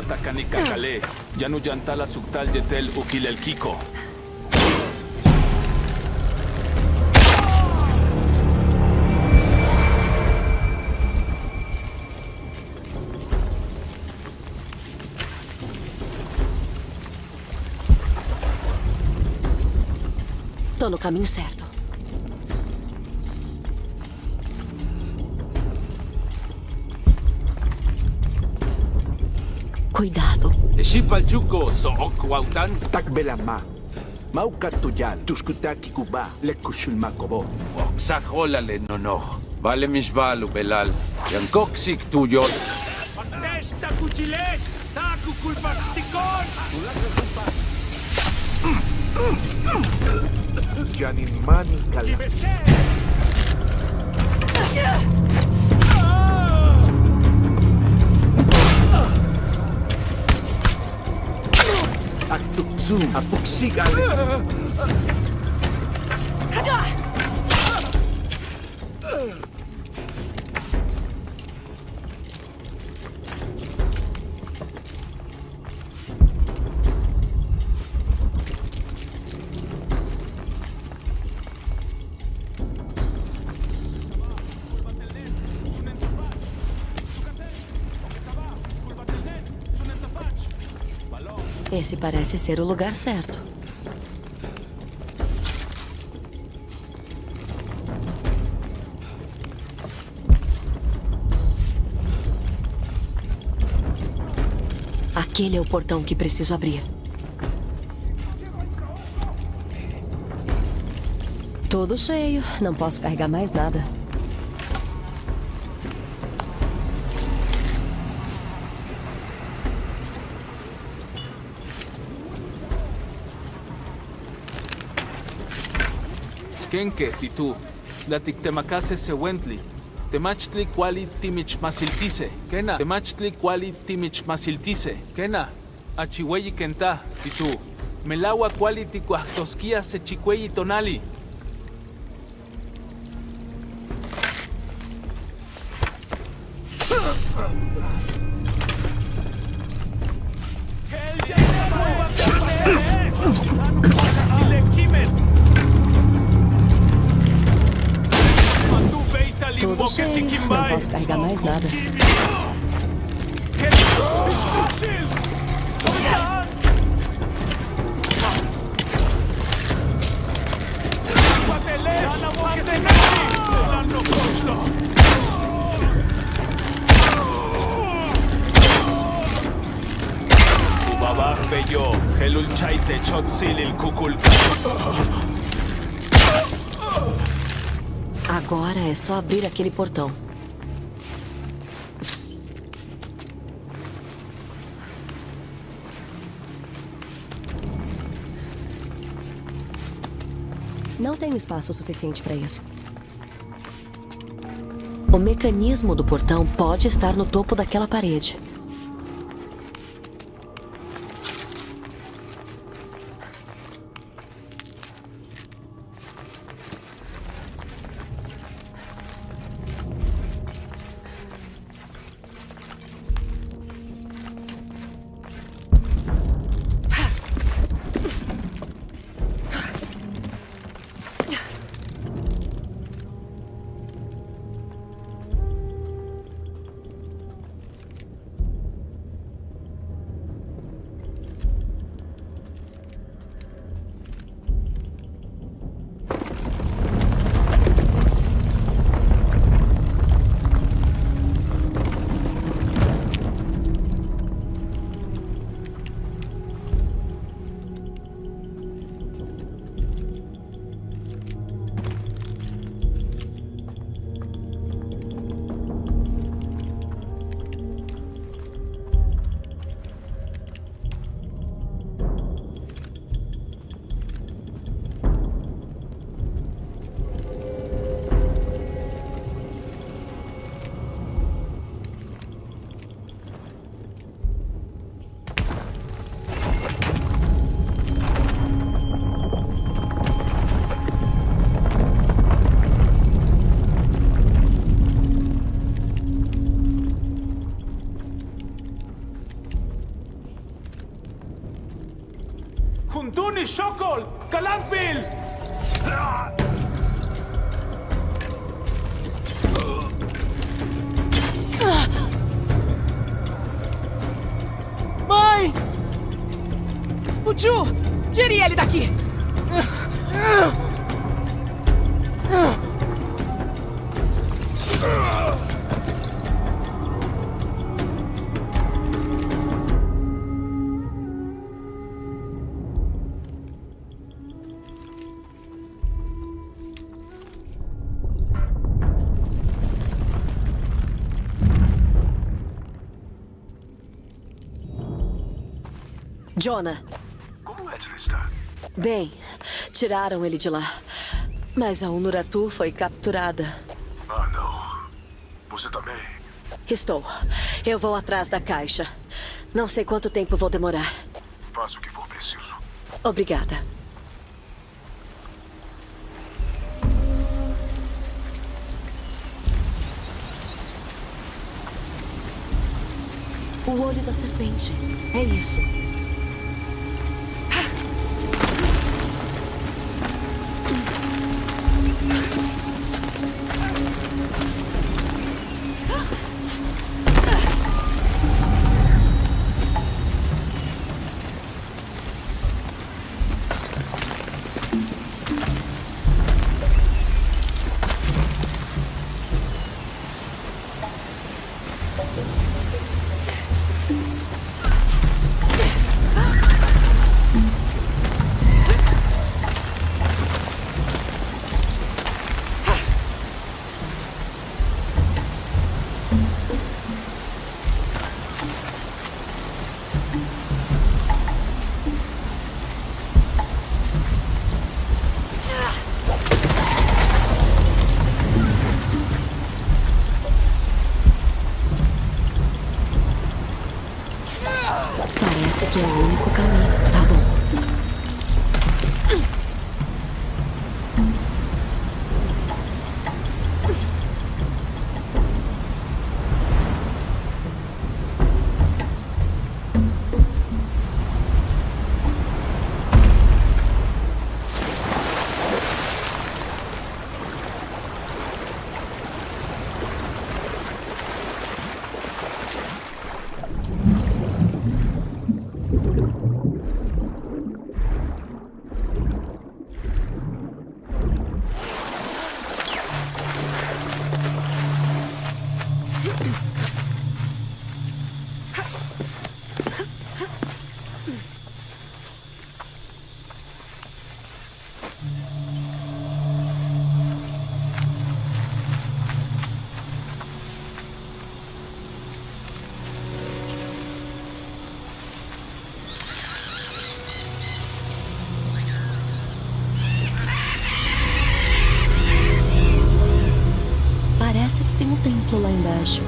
takanika kale. Janu jantala suktal jetel ukilel kiko. Tô no caminho certo. Cuidado. Shipalchuko so okwautan. Takbelama. Maukatuyal, tuskutaki kuba, lekushul makobo. Oksajolale nonoh. Vale misbal ubelal. Yankoksik tuyol. Testa kuchiles, taku kulpakstikon. Janimani kala. Aktukzu, apuksigal. Esse parece ser o lugar certo. Aquele é o portão que preciso abrir. Tudo cheio. Não posso carregar mais nada. Kenke, titu. Latik temakase se wentli. Temachtli kwali timich masiltise. Kena. Temachtli kwali timich masiltise. Kena. Achiweyi kenta, titu. Melawa kwali tikuahtoskia se chikweyi tonali. Tudo cheio. Não posso carregar mais nada. Babah bello, helul chaite chotsilil kukulka. Agora é só abrir aquele portão. Não tenho espaço suficiente para isso. O mecanismo do portão pode estar no topo daquela parede. Shokol! Kalanpil! Mãe! O Ju! Tire ele daqui! Jonah, Como Edna está? bem, tiraram ele de lá. Mas a Unuratu foi capturada. Ah, não. Você também? Estou. Eu vou atrás da caixa. Não sei quanto tempo vou demorar. Faça o que for preciso. Obrigada. O olho da serpente. É isso. Parece que é o único caminho. Tá bom. Parece que tem um templo lá embaixo.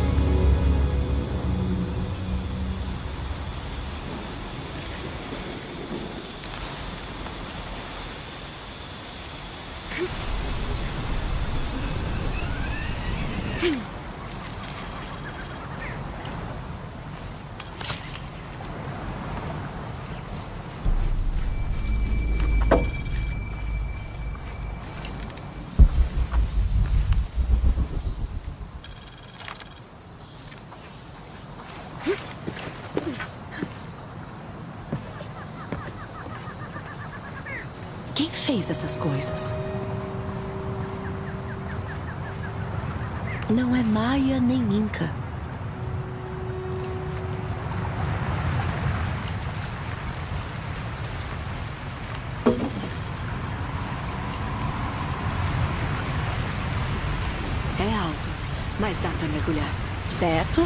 Quem fez essas coisas? Não é maia nem inca. É alto, mas dá pra mergulhar. Certo?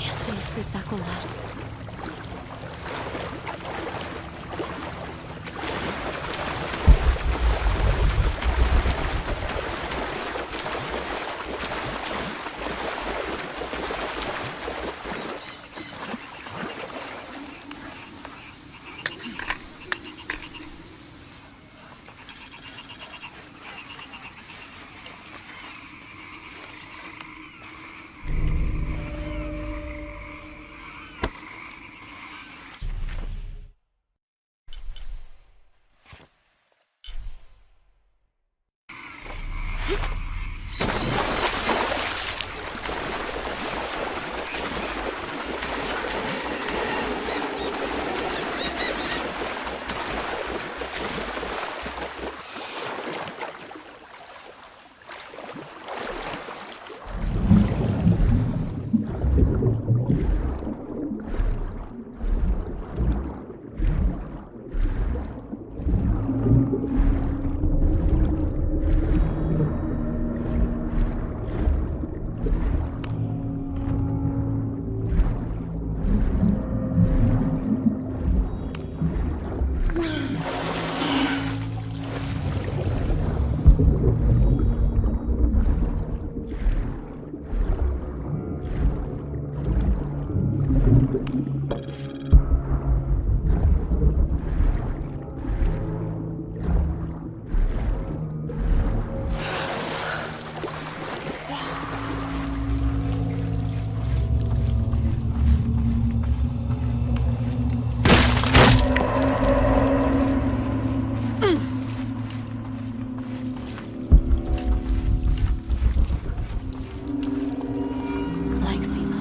Isso é espetacular. Lá em cima.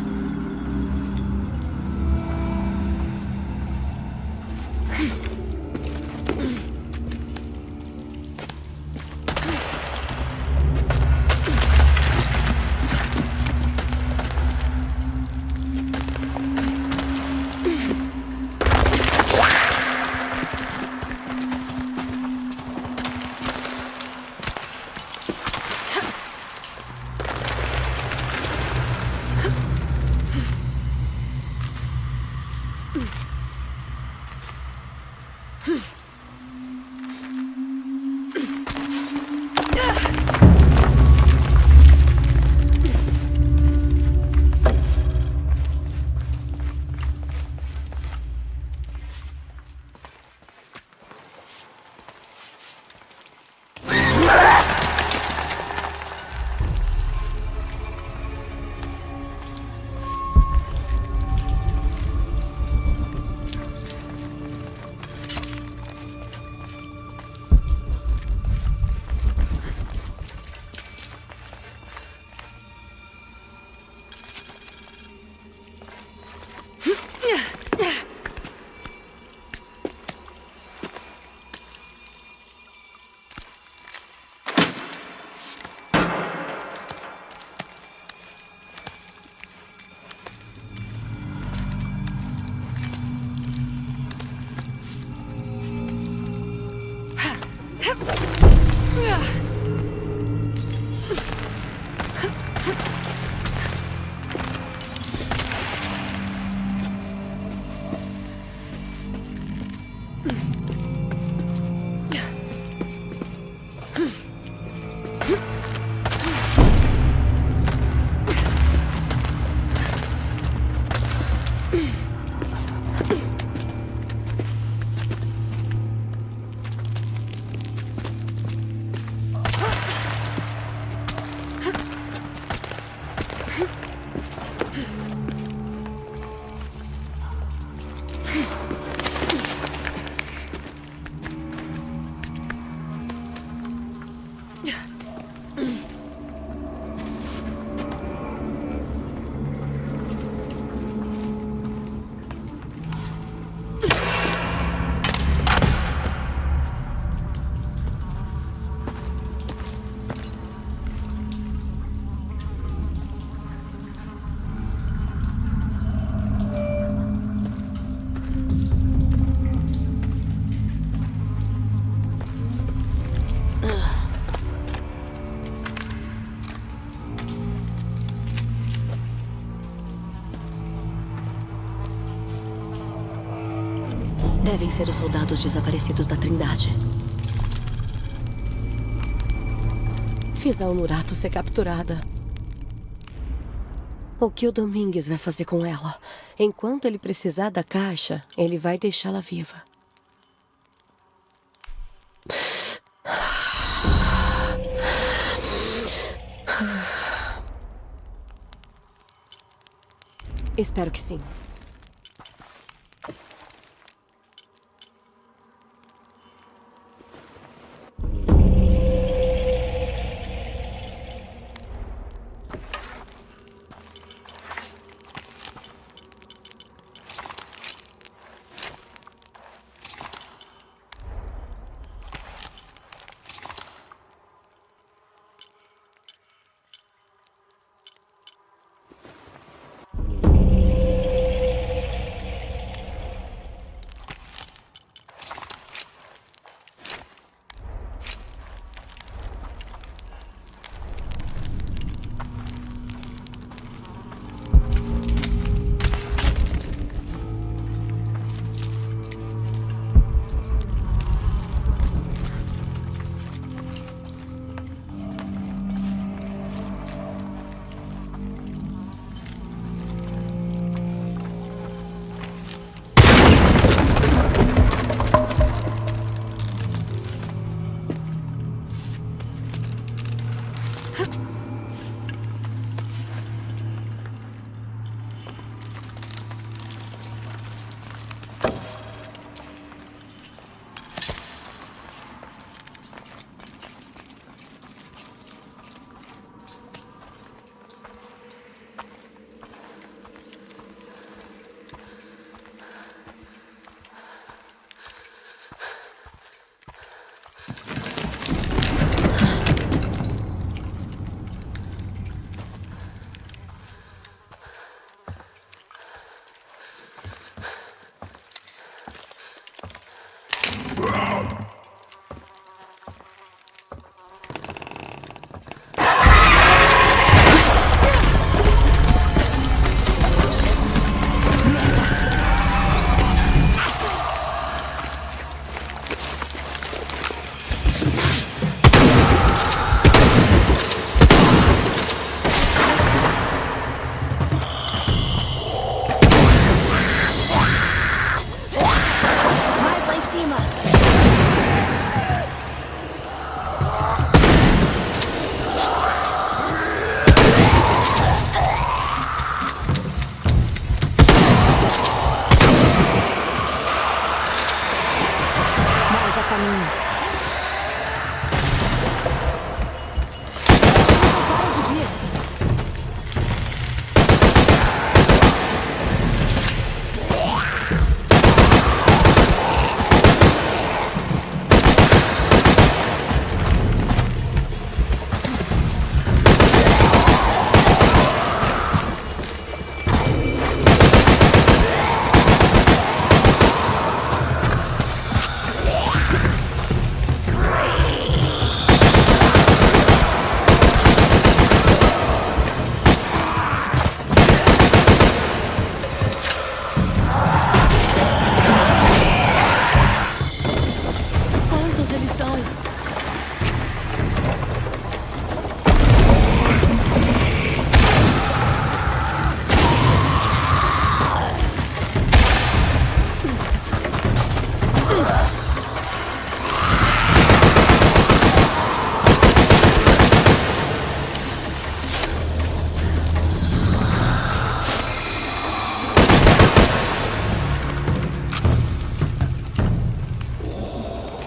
Devem ser os soldados desaparecidos da Trindade. Fiz a Unurato ser capturada. O que o Domingues vai fazer com ela? Enquanto ele precisar da caixa, ele vai deixá-la viva. Espero que sim.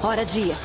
Hora de ir.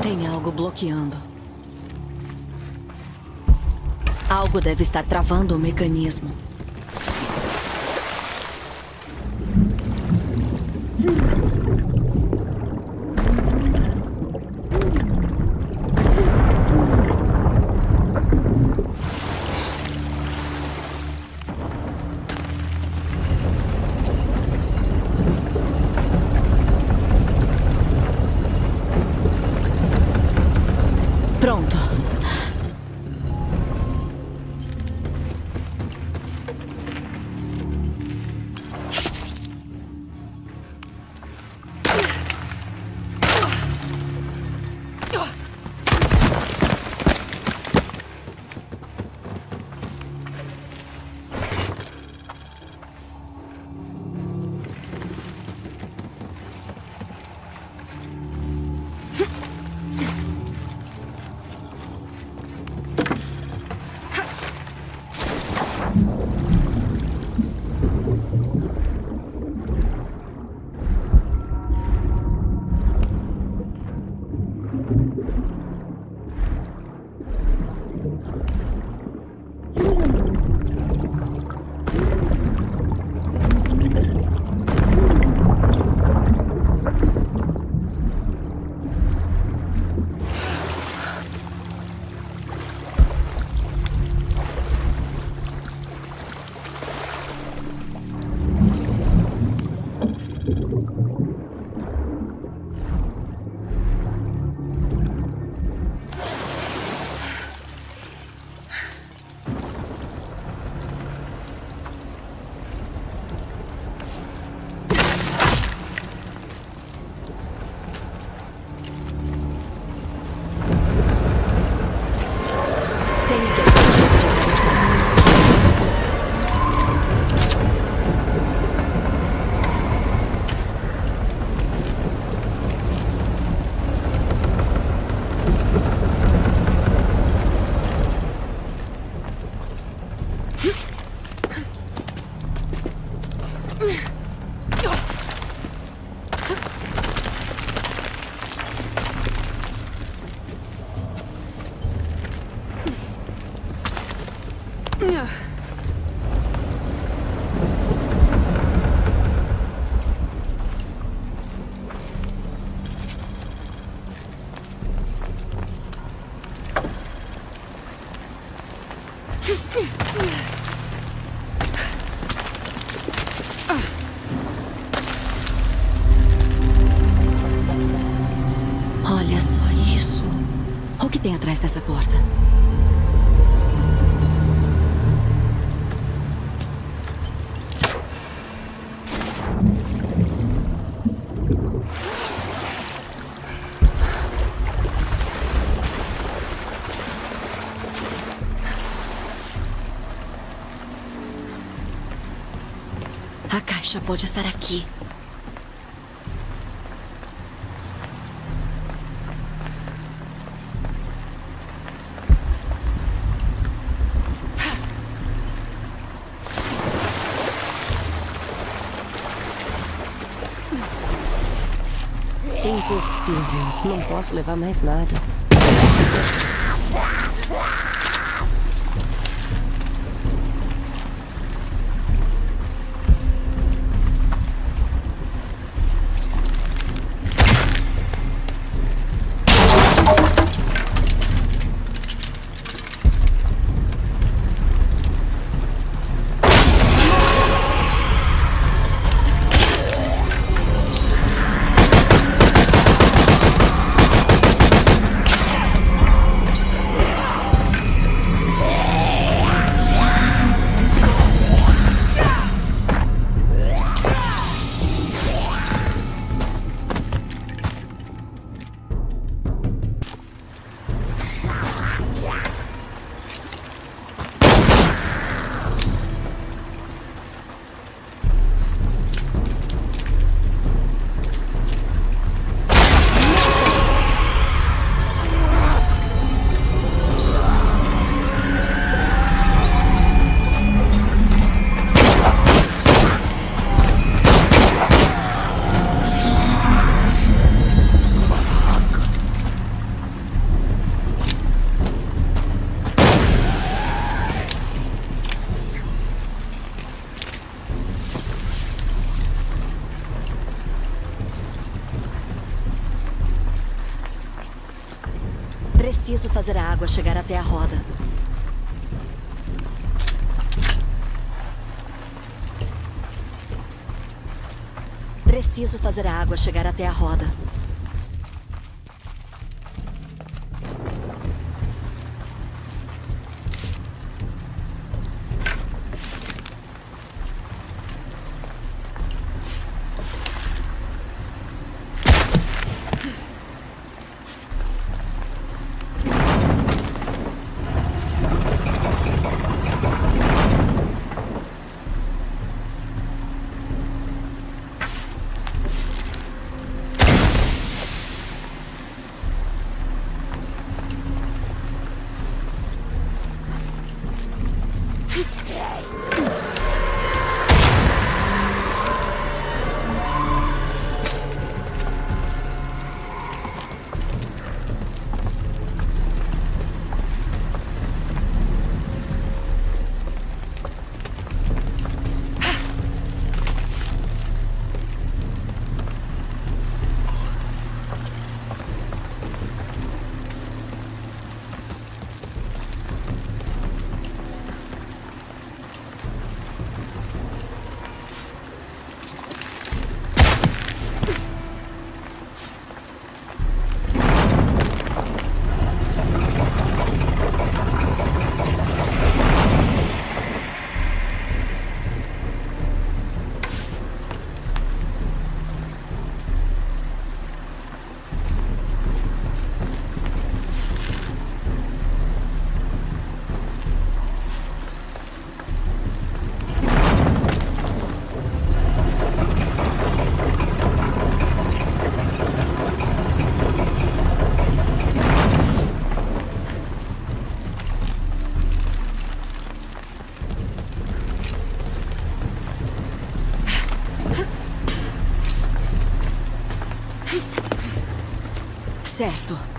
Tem algo bloqueando. Algo deve estar travando o mecanismo. Pronto. Olha só isso. O que tem atrás dessa porta? A caixa pode estar aqui. Impossível. Não posso levar mais nada. Preciso fazer a água chegar até a roda. Preciso fazer a água chegar até a roda. Certo.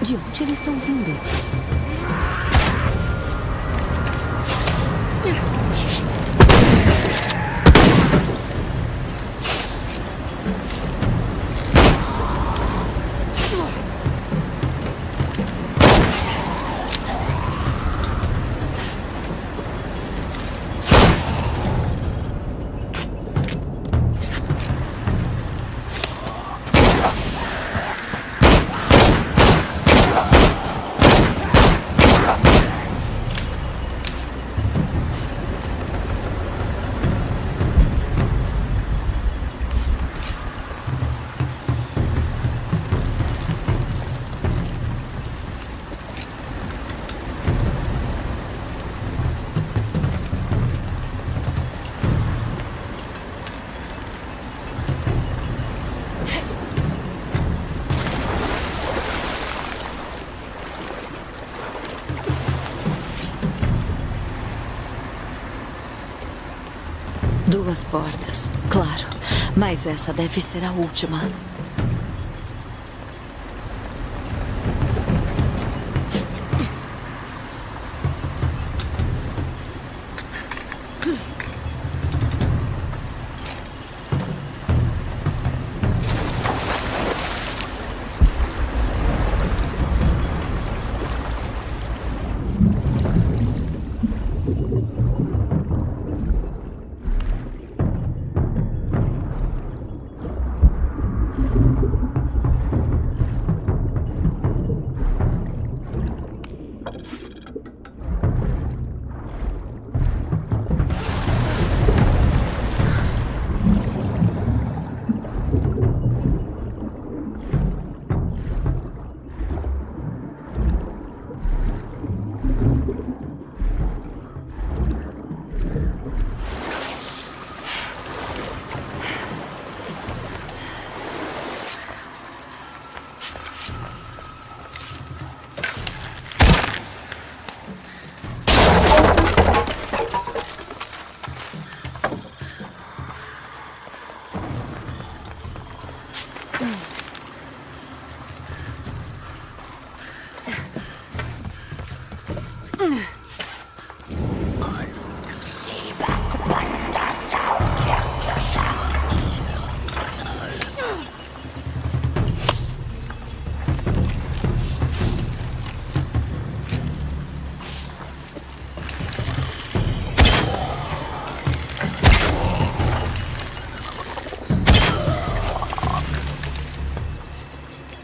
De onde eles estão vindo? Duas portas, claro. Mas essa deve ser a última.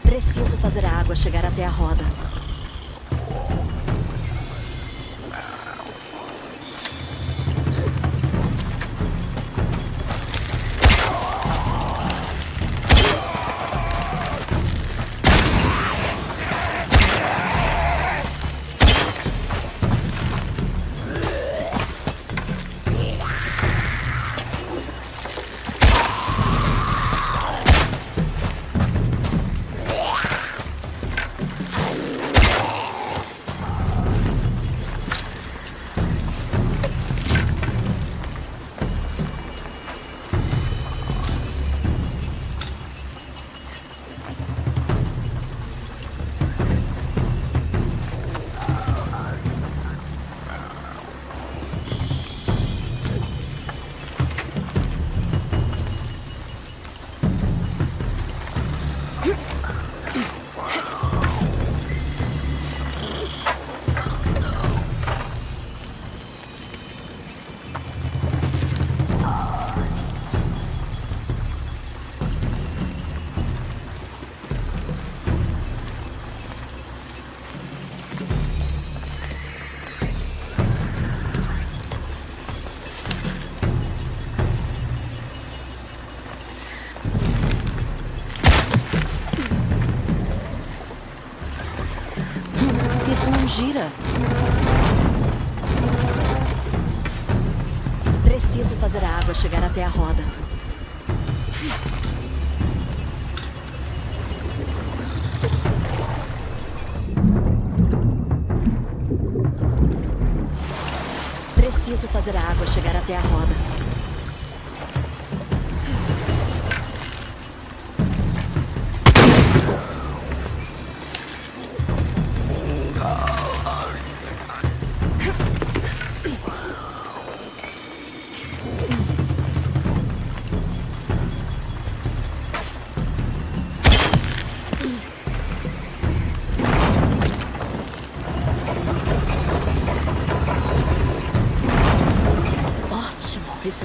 Preciso fazer a água chegar até a roda. Gira. Preciso fazer a água chegar até a roda. Preciso fazer a água chegar até a roda.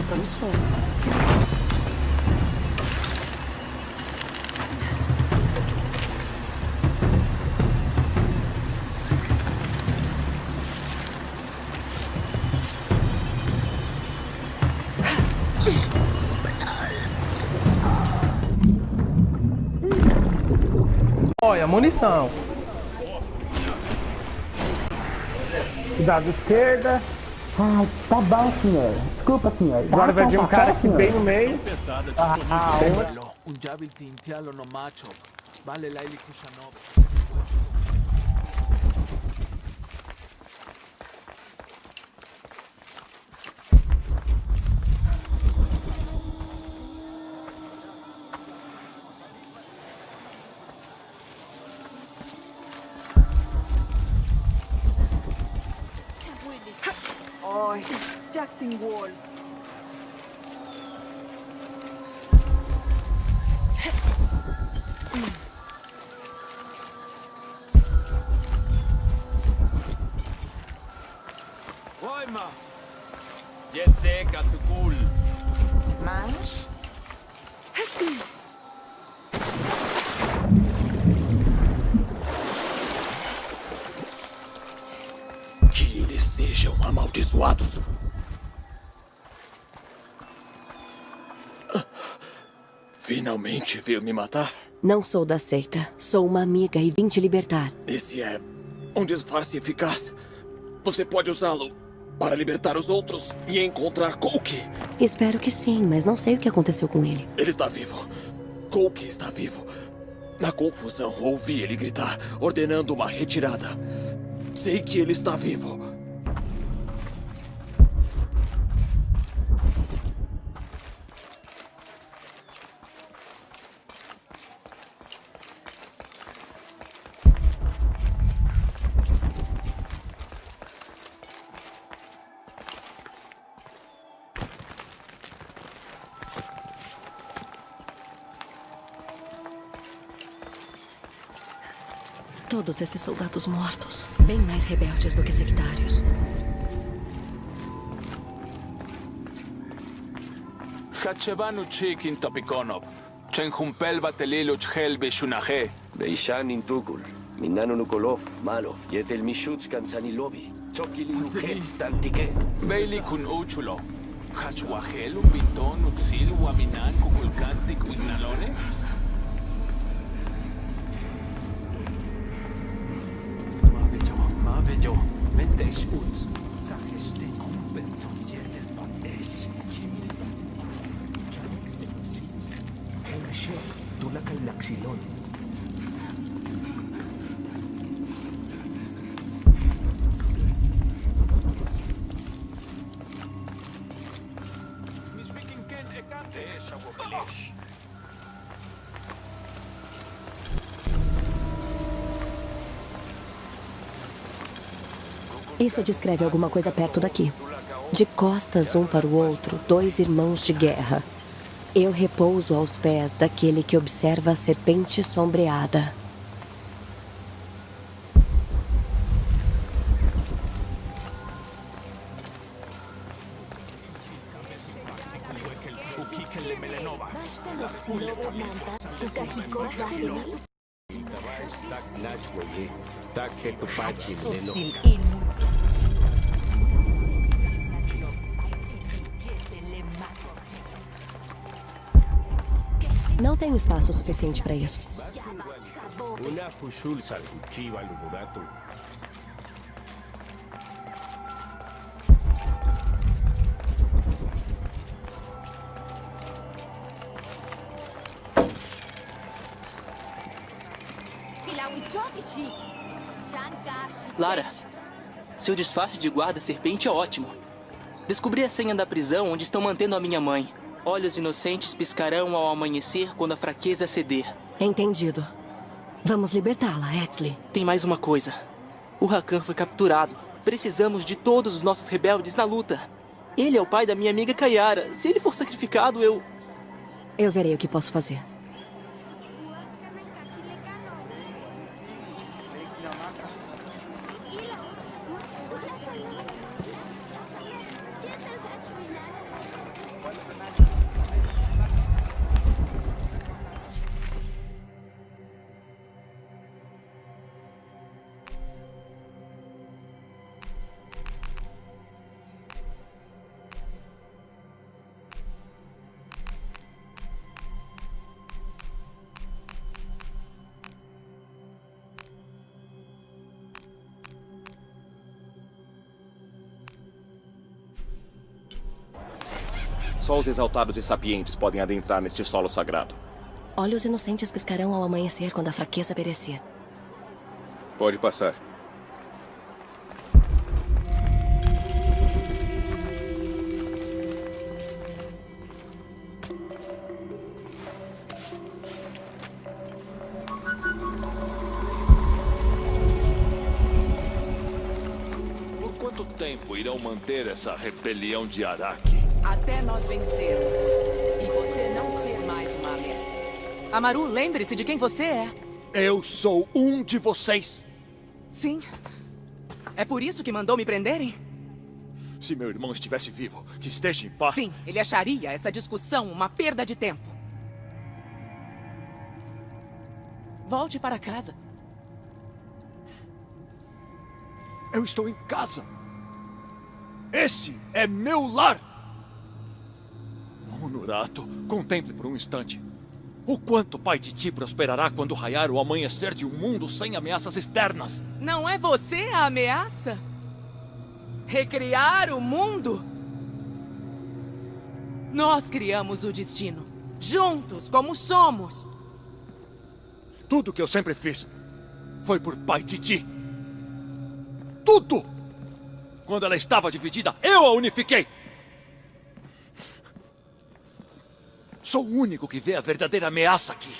promissor. Olha, munição. Cuidado, esquerda. Ah, tá bom, senhor. Desculpa, senhor. Agora vai vir um cara aqui bem no meio. Un jabil tintialo no macho. Vale la ili kushanov. Oj, acting wall. Voima! Jetse katukul. Mas? Que eles sejam amaldiçoados. Finalmente veio me matar? Não sou da seita. Sou uma amiga e vim te libertar. Esse é um disfarce eficaz. Você pode usá-lo para libertar os outros e encontrar Coke. Espero que sim, mas não sei o que aconteceu com ele. Ele está vivo. Coke está vivo. Na confusão, ouvi ele gritar, ordenando uma retirada. Sei que ele está vivo. Todos esses soldados mortos, bem mais rebeldes do que sectários. Hachevanu chikin topikonov. Chenjumpel batelilo chhel beshunaje. Beishan intukul, minano nukolov, malov, yetel mishuts kansanilobi, chokilin ujet tantike. Bailey kun uchulo. Hachwahel un binton utsil waminan kukulkantik wignalone. Mavejo, metesh uts. Sachesten kumpenson jedel patesh. Tula kay laksilon. Isso descreve alguma coisa perto daqui. De costas um para o outro, dois irmãos de guerra. Eu repouso aos pés daquele que observa a serpente sombreada. Não tenho espaço suficiente para isso. Lara, seu disfarce de guarda-serpente é ótimo. Descobri a senha da prisão onde estão mantendo a minha mãe. Olhos inocentes piscarão ao amanhecer quando a fraqueza ceder. Entendido. Vamos libertá-la, Etzli. Tem mais uma coisa. O Rakan foi capturado. Precisamos de todos os nossos rebeldes na luta. Ele é o pai da minha amiga Kayara. Se ele for sacrificado, eu verei o que posso fazer. Só os exaltados e sapientes podem adentrar neste solo sagrado. Olhos inocentes piscarão ao amanhecer quando a fraqueza perecer. Pode passar. Por quanto tempo irão manter essa rebelião de Araki? Até nós vencermos. E você não ser mais uma ameaça. Amaru, lembre-se de quem você é. Eu sou um de vocês. Sim. É por isso que mandou me prenderem? Se meu irmão estivesse vivo, que esteja em paz. Sim, ele acharia essa discussão uma perda de tempo. Volte para casa. Eu estou em casa. Este é meu lar. Honorato, contemple por um instante. O quanto Pai Titi prosperará quando raiar o amanhecer de um mundo sem ameaças externas. Não é você a ameaça? Recriar o mundo? Nós criamos o destino. Juntos, como somos. Tudo que eu sempre fiz foi por Pai Titi. Tudo! Quando ela estava dividida, eu a unifiquei. Sou o único que vê a verdadeira ameaça aqui.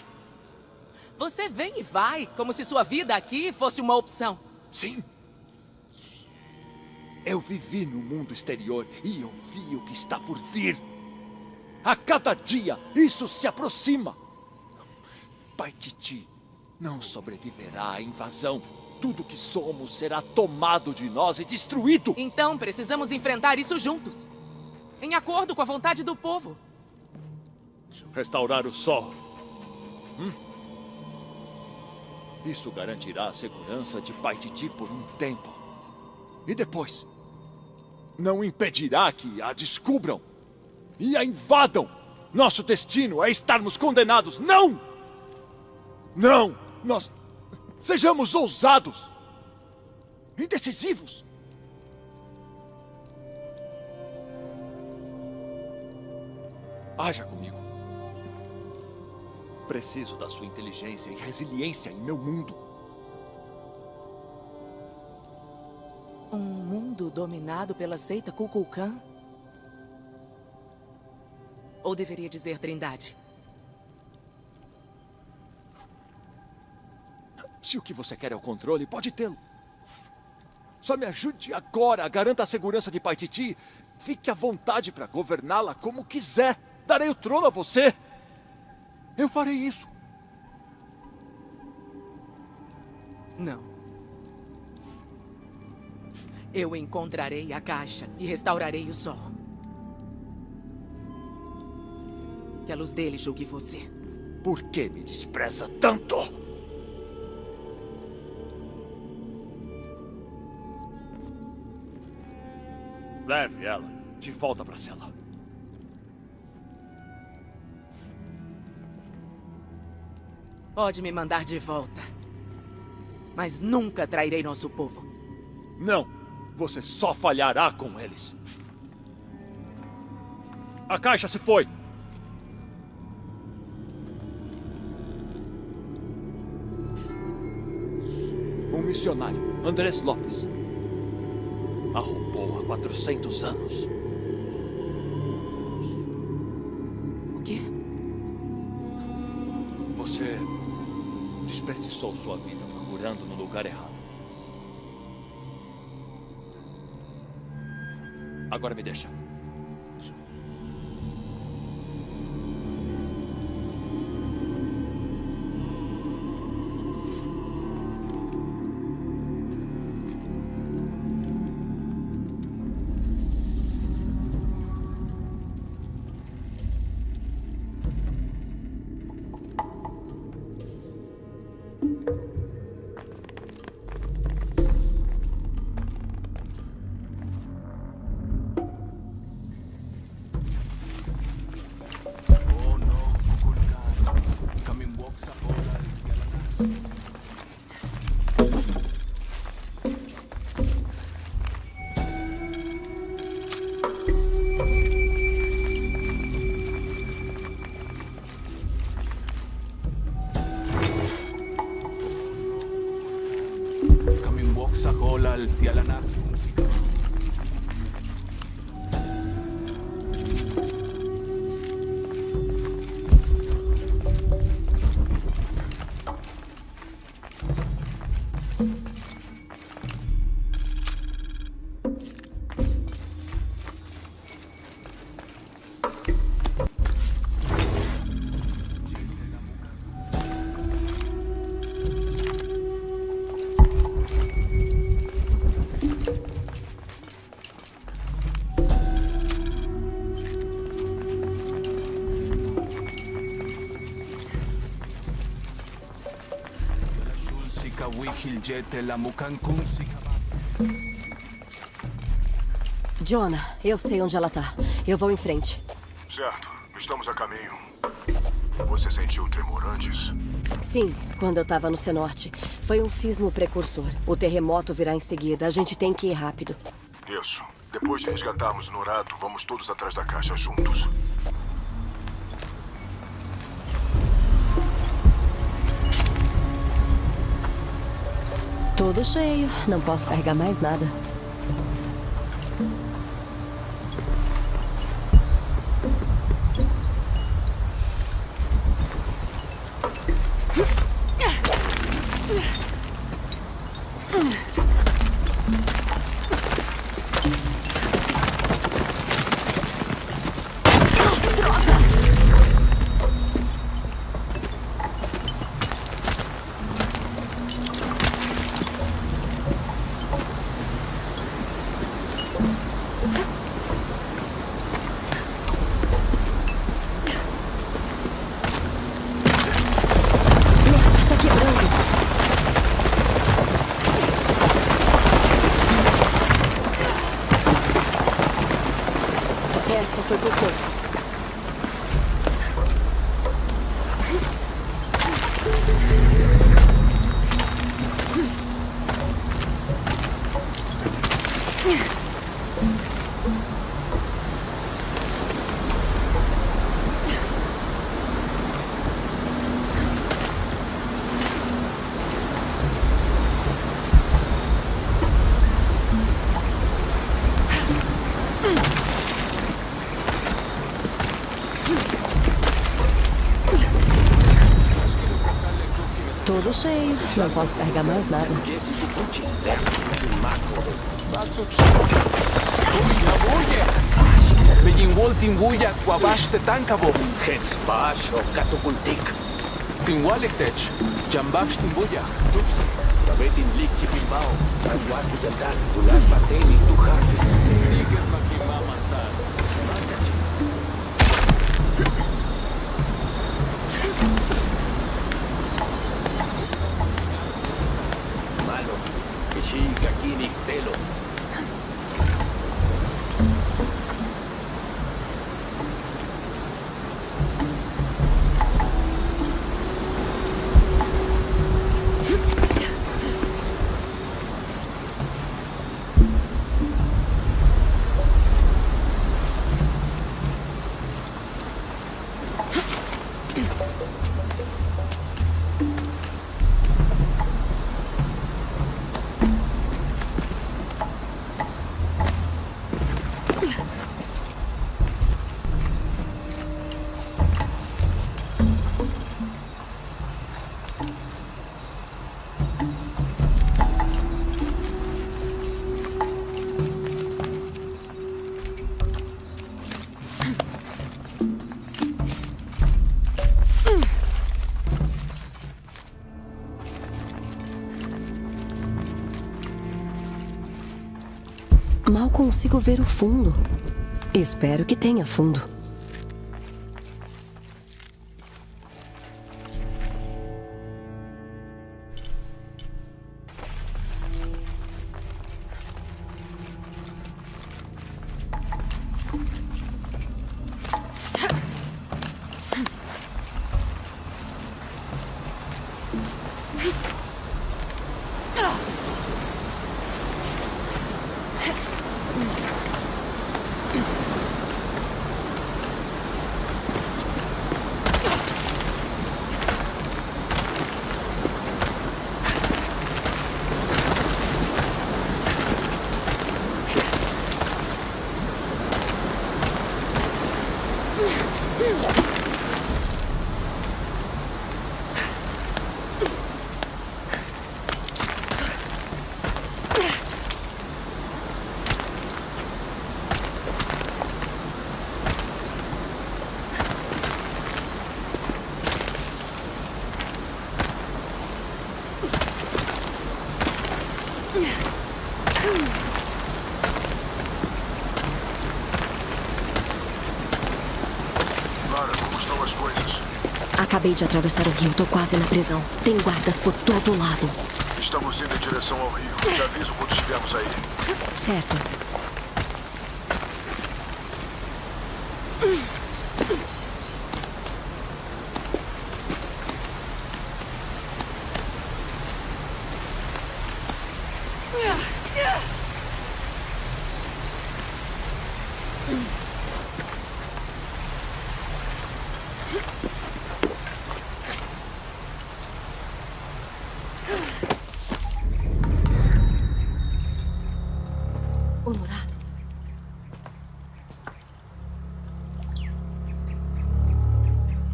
Você vem e vai, como se sua vida aqui fosse uma opção. Sim. Eu vivi no mundo exterior e eu vi o que está por vir. A cada dia, isso se aproxima. Pai Titi não sobreviverá à invasão. Tudo que somos será tomado de nós e destruído. Então precisamos enfrentar isso juntos. Em acordo com a vontade do povo. Restaurar o sol. Isso garantirá a segurança de Pai Titi por um tempo. E depois, não impedirá que a descubram e a invadam. Nosso destino é estarmos condenados. Não! Não! Nós sejamos ousados e decisivos. Haja comigo. Preciso da sua inteligência e resiliência em meu mundo. Um mundo dominado pela seita Kukulkan? Ou deveria dizer Trindade? Se o que você quer é o controle, pode tê-lo. Só me ajude agora, garanta a segurança de Pai Titi. Fique à vontade para governá-la como quiser. Darei o trono a você. Eu farei isso. Não. Eu encontrarei a caixa e restaurarei o sol. Que a luz dele julgue você. Por que me despreza tanto? Leve ela de volta para a cela. Pode me mandar de volta. Mas nunca trairei nosso povo. Não, você só falhará com eles. A caixa se foi. Um missionário, Andrés Lopes, a roubou há 400 anos. O quê? Você desperdiçou sua vida procurando no lugar errado. Agora me deixa. Saholal, Tialanak, música. Jonah, eu sei onde ela tá. Eu vou em frente. Certo, estamos a caminho. Você sentiu o tremor antes? Sim, quando eu tava no Cenorte. Foi um sismo precursor. O terremoto virá em seguida. A gente tem que ir rápido. Isso. Depois de resgatarmos Norato, vamos todos atrás da caixa juntos. Tudo cheio. Não posso carregar mais nada. Essa foi por pouco. Tudo cheio. Não posso carregar mais nada. Begin Waltin Buya, Wabaste Tankabo. Hets Basho, Katukultik. Tinwalektech, Jambach Timbuya. Tutsi, Tabetin Lixi Pimbao, Tanwaku Yantan, Ulan Bateni, Tuhafi. Nigues Makimama Tats. Malo, Ishi Kakini Telo. Mal consigo ver o fundo. Espero que tenha fundo. Lara, como estão as coisas? Acabei de atravessar o rio, tô quase na prisão. Tem guardas por todo lado. Estamos indo em direção ao rio. Te aviso quando estivermos aí. Certo. Honorado.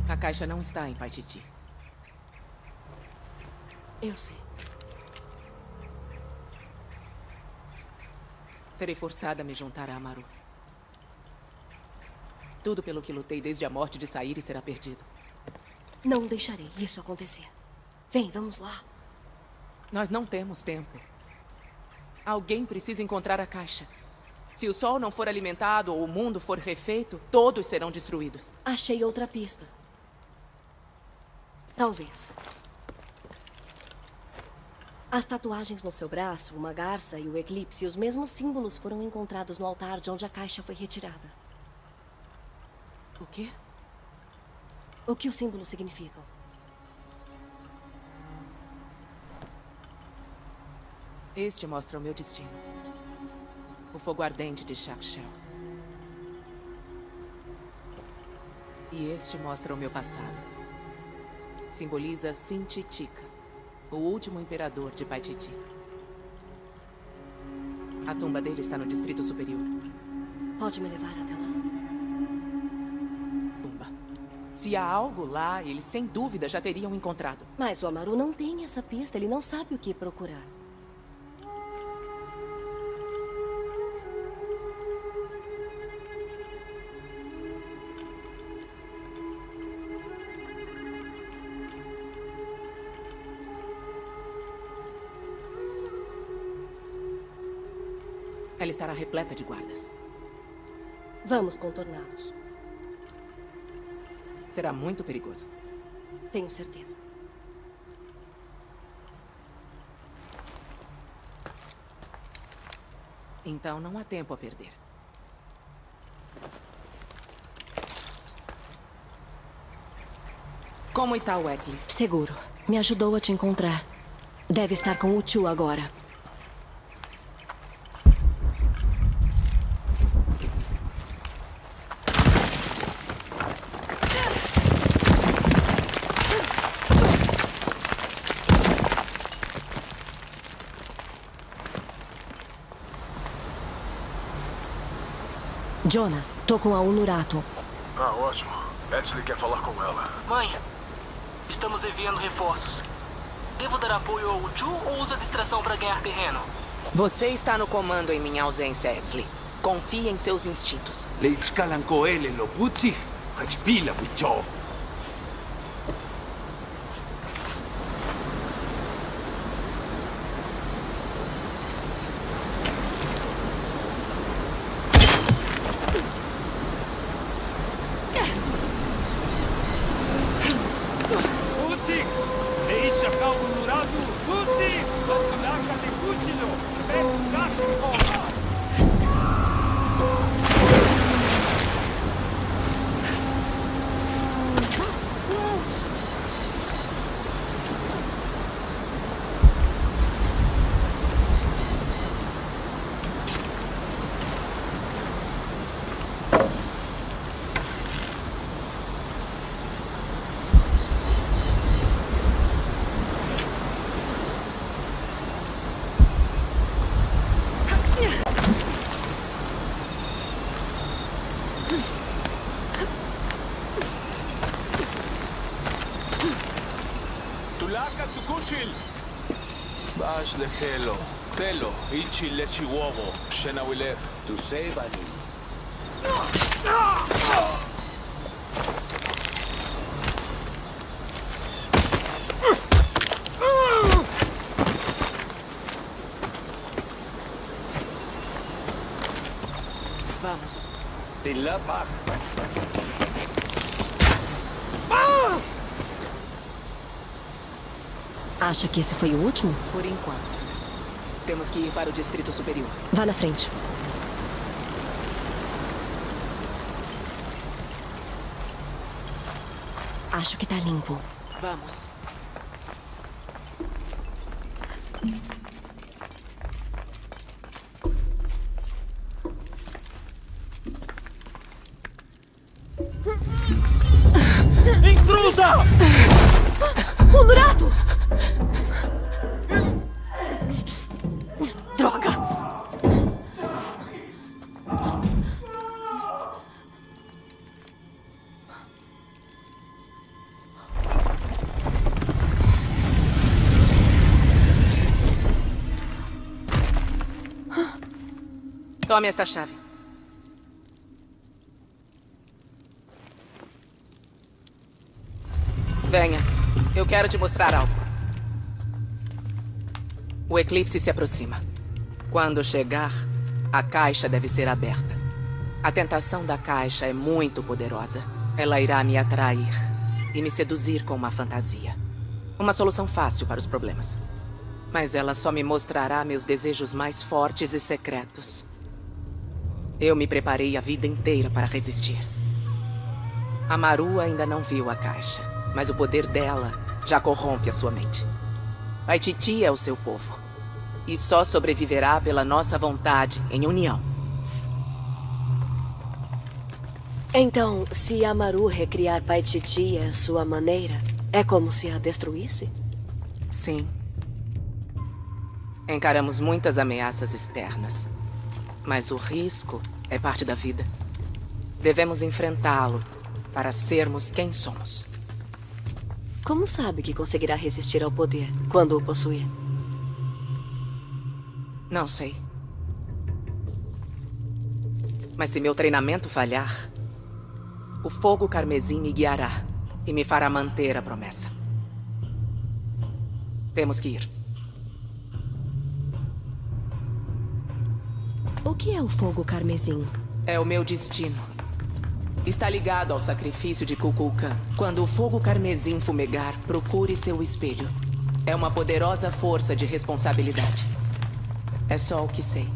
A caixa não está em Paititi. Eu sei. Serei forçada a me juntar a Amaru. Tudo pelo que lutei desde a morte de Sairi será perdido. Não deixarei isso acontecer. Vem, vamos lá. Nós não temos tempo. Alguém precisa encontrar a caixa. Se o sol não for alimentado ou o mundo for refeito, todos serão destruídos. Achei outra pista. Talvez. As tatuagens no seu braço, uma garça e o eclipse, os mesmos símbolos foram encontrados no altar de onde a caixa foi retirada. O quê? O que os símbolos significam? Este mostra o meu destino. O fogo ardente de Shakshel. E este mostra o meu passado. Simboliza Sintitica, o último imperador de Paititi. A tumba dele está no distrito superior. Pode me levar até lá? Tumba. Se há algo lá, eles sem dúvida já teriam encontrado. Mas o Amaru não tem essa pista, ele não sabe o que procurar. Ela estará repleta de guardas. Vamos contorná-los. Será muito perigoso. Tenho certeza. Então não há tempo a perder. Como está o Wexley? Seguro. Me ajudou a te encontrar. Deve estar com o tio agora. Jonah, tô com a Unurato. Ah, ótimo. Edsley quer falar com ela. Mãe, estamos enviando reforços. Devo dar apoio ao Uchu ou uso a distração para ganhar terreno? Você está no comando em minha ausência, Edsley. Confie em seus instintos. Bash de Helo. Telo. Ichi lechi wobo. Shena wiler. Tu sei, Bani. Vamos. Te la pa. Acha que esse foi o último? Por enquanto. Temos que ir para o Distrito Superior. Vá na frente. Acho que tá limpo. Vamos. Intrusa! Honorato! Droga! Tome esta chave. Venha. Eu quero te mostrar algo. O eclipse se aproxima. Quando chegar, a caixa deve ser aberta. A tentação da caixa é muito poderosa. Ela irá me atrair e me seduzir com uma fantasia. Uma solução fácil para os problemas. Mas ela só me mostrará meus desejos mais fortes e secretos. Eu me preparei a vida inteira para resistir. A Maru ainda não viu a caixa, mas o poder dela já corrompe a sua mente. Paititi é o seu povo. E só sobreviverá pela nossa vontade, em união. Então, se a Maru recriar Paititi à sua maneira, é como se a destruísse? Sim. Encaramos muitas ameaças externas. Mas o risco é parte da vida. Devemos enfrentá-lo para sermos quem somos. Como sabe que conseguirá resistir ao poder quando o possuir? Não sei. Mas se meu treinamento falhar, o fogo carmesim me guiará e me fará manter a promessa. Temos que ir. O que é o fogo carmesim? É o meu destino. Está ligado ao sacrifício de Kukulkan. Quando o fogo carmesim fumegar, procure seu espelho. É uma poderosa força de responsabilidade. É só o que sei.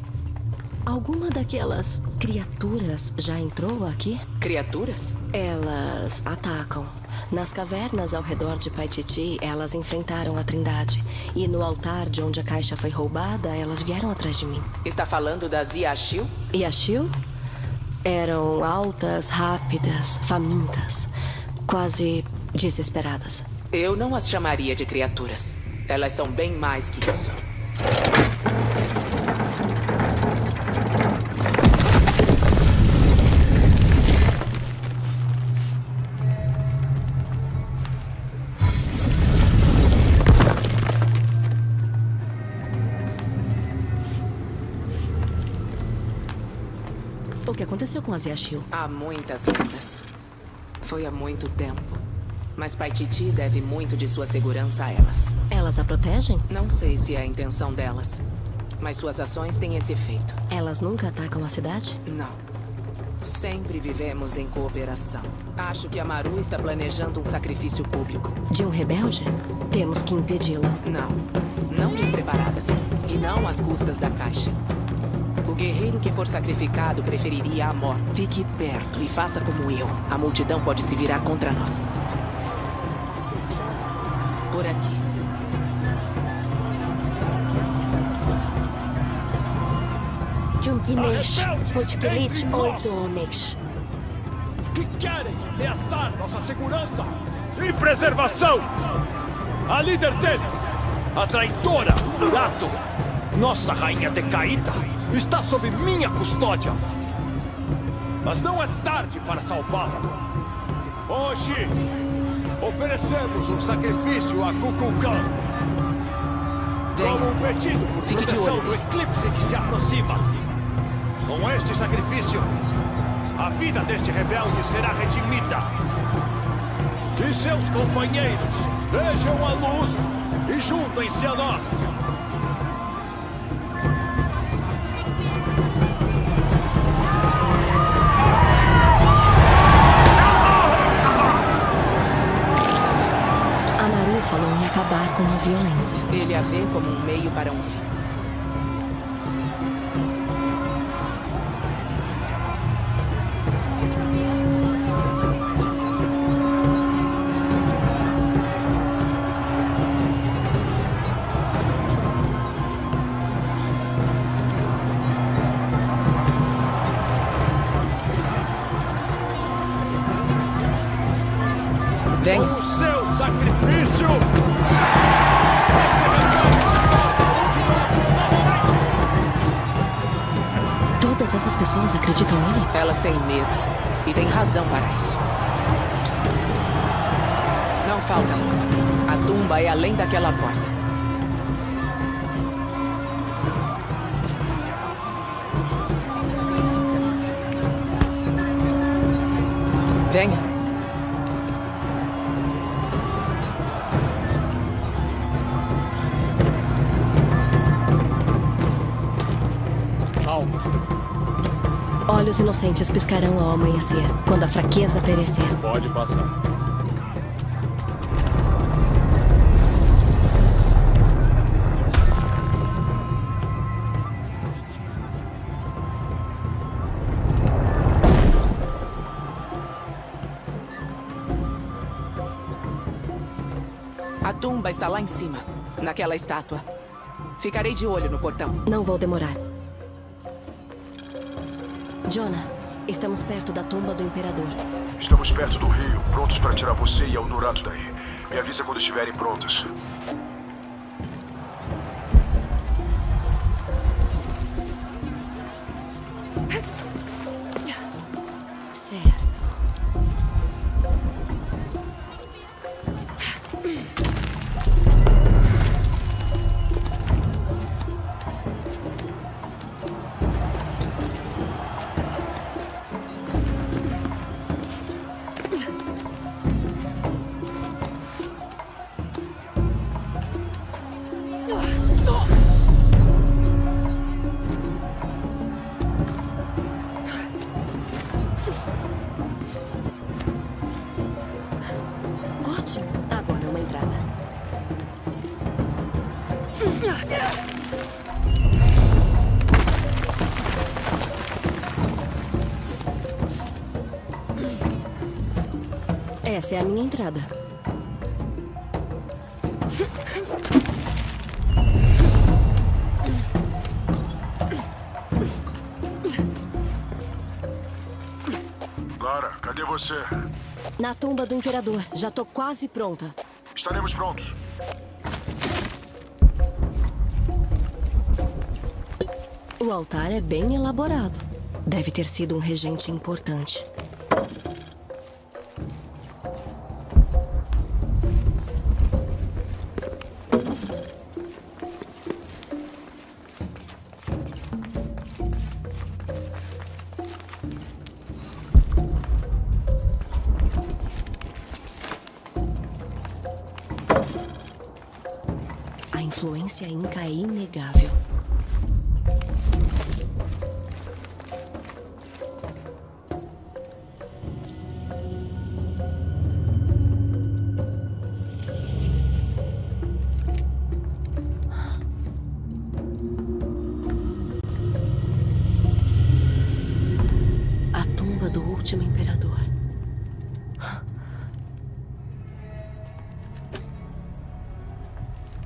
Alguma daquelas criaturas já entrou aqui? Criaturas? Elas atacam. Nas cavernas ao redor de Paititi, elas enfrentaram a Trindade. E no altar de onde a caixa foi roubada, elas vieram atrás de mim. Está falando das Yashil? Yashil? Eram altas, rápidas, famintas. Quase desesperadas. Eu não as chamaria de criaturas. Elas são bem mais que isso. O que aconteceu com as Yashil? Há muitas lendas. Foi há muito tempo. Mas Paititi deve muito de sua segurança a elas. Elas a protegem? Não sei se é a intenção delas. Mas suas ações têm esse efeito. Elas nunca atacam a cidade? Não. Sempre vivemos em cooperação. Acho que a Maru está planejando um sacrifício público. De um rebelde? Temos que impedi-la. Não. Não despreparadas. E não às custas da caixa. O guerreiro que for sacrificado preferiria a morte. Fique perto e faça como eu. A multidão pode se virar contra nós. Por aqui. Junkinesh, Potkilit, Oitonesh. Que querem ameaçar nossa segurança e preservação. A líder deles, a traidora Rato, nossa rainha decaída, está sob minha custódia. Mas não é tarde para salvá-la. Hoje, oferecemos um sacrifício a Kukulkan. Como um pedido por proteção do eclipse que se aproxima. Com este sacrifício, a vida deste rebelde será redimida. Que seus companheiros vejam a luz e juntem-se a nós. para um fim. Venha. O seu sacrifício! Todas essas pessoas acreditam nele? Elas têm medo. E têm razão para isso. Não falta muito. A tumba é além daquela porta. Venha. Olhos inocentes piscarão ao amanhecer, quando a fraqueza perecer. Pode passar. A tumba está lá em cima, naquela estátua. Ficarei de olho no portão. Não vou demorar. Jonah, estamos perto da tumba do imperador. Estamos perto do rio, prontos para tirar você e a Honorato daí. Me avisa quando estiverem prontas. Certo. Ótimo. Agora uma entrada. Essa é a minha entrada. Lara, cadê você? Na tumba do imperador. Já tô quase pronta. Estaremos prontos. O altar é bem elaborado. Deve ter sido um regente importante. A influência inca é inegável. A tumba do último imperador.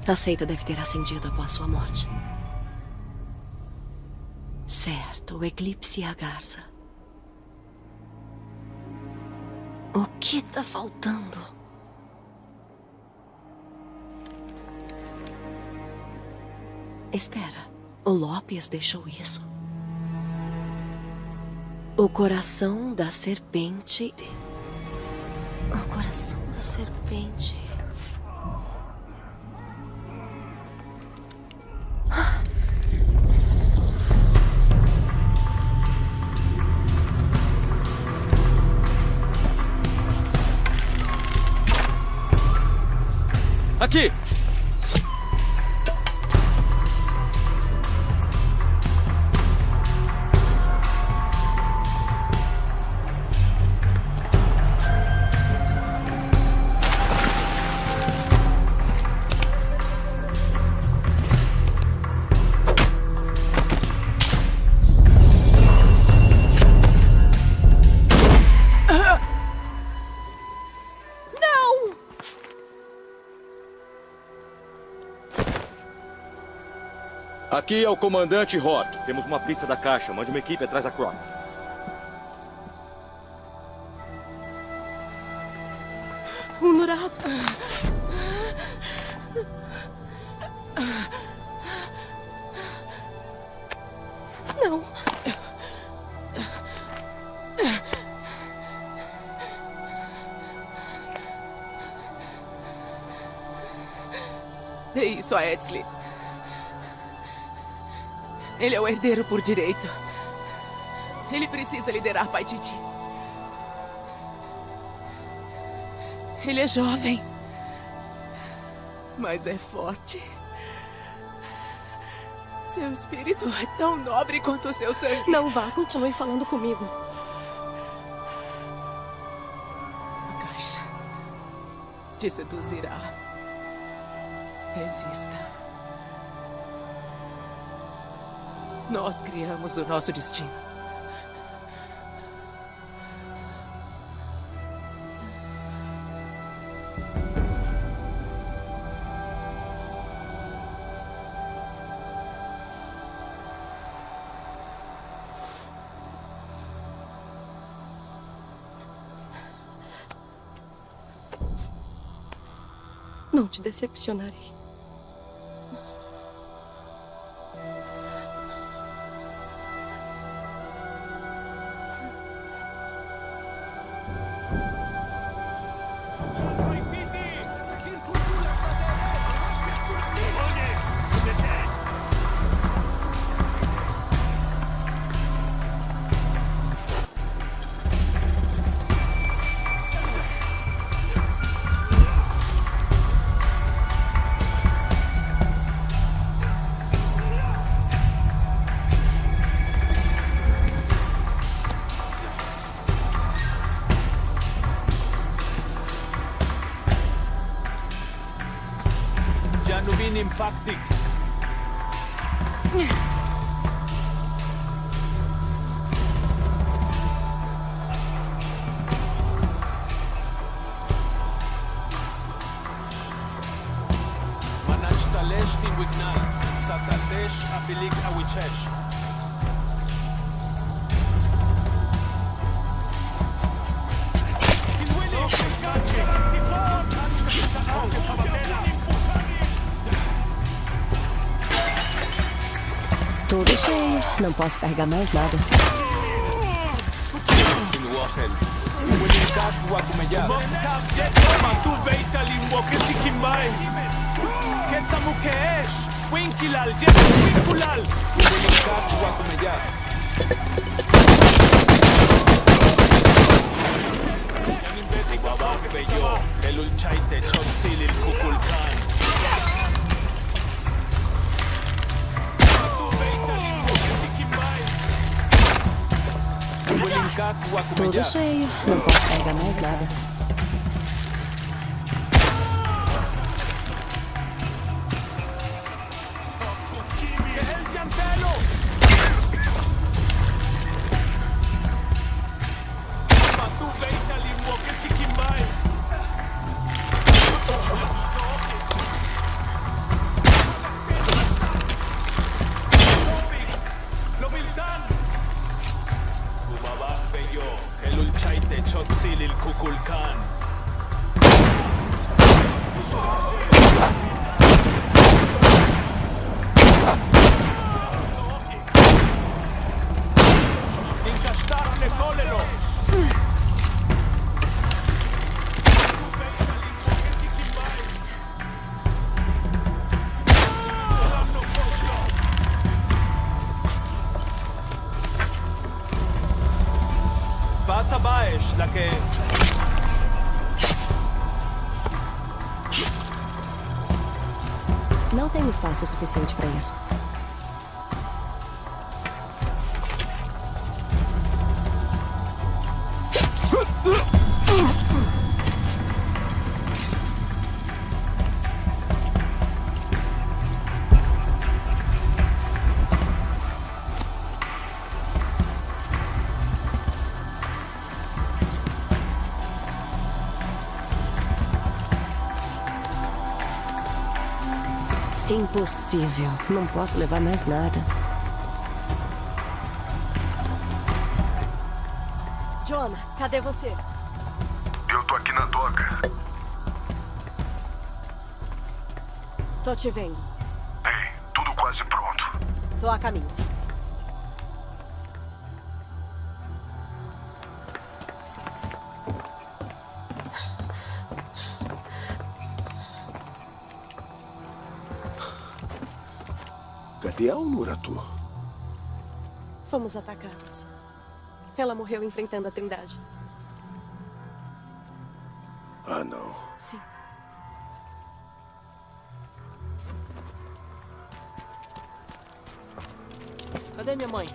A seita deve ter ascendido após sua morte. Certo, o eclipse e a garça. O que tá faltando? Espera, o López deixou isso. O coração da serpente. O coração da serpente. Aqui! Aqui é o comandante Rock. Temos uma pista da caixa. Mande uma equipe atrás da Croc. Um dourado. Não. Dê isso a Edsley. Ele é o herdeiro por direito. Ele precisa liderar Paititi. Ele é jovem, mas é forte. Seu espírito é tão nobre quanto o seu sangue. Não vá, continue falando comigo. A caixa te seduzirá. Resista. Nós criamos o nosso destino. Não te decepcionarei. Impactic. Manach talesh tinwignal, satatesh apilik awichesh. Tudo cheio. Não posso carregar mais nada. Tudo cheio. Não posso carregar mais nada. Não tenho espaço suficiente para isso. Impossível. Não posso levar mais nada. Jonah, cadê você? Eu tô aqui na doca. Tô te vendo. Ei, tudo quase pronto. Tô a caminho. Cadê a Unuratu? Fomos atacados. Ela morreu enfrentando a Trindade. Ah, não. Sim. Cadê minha mãe?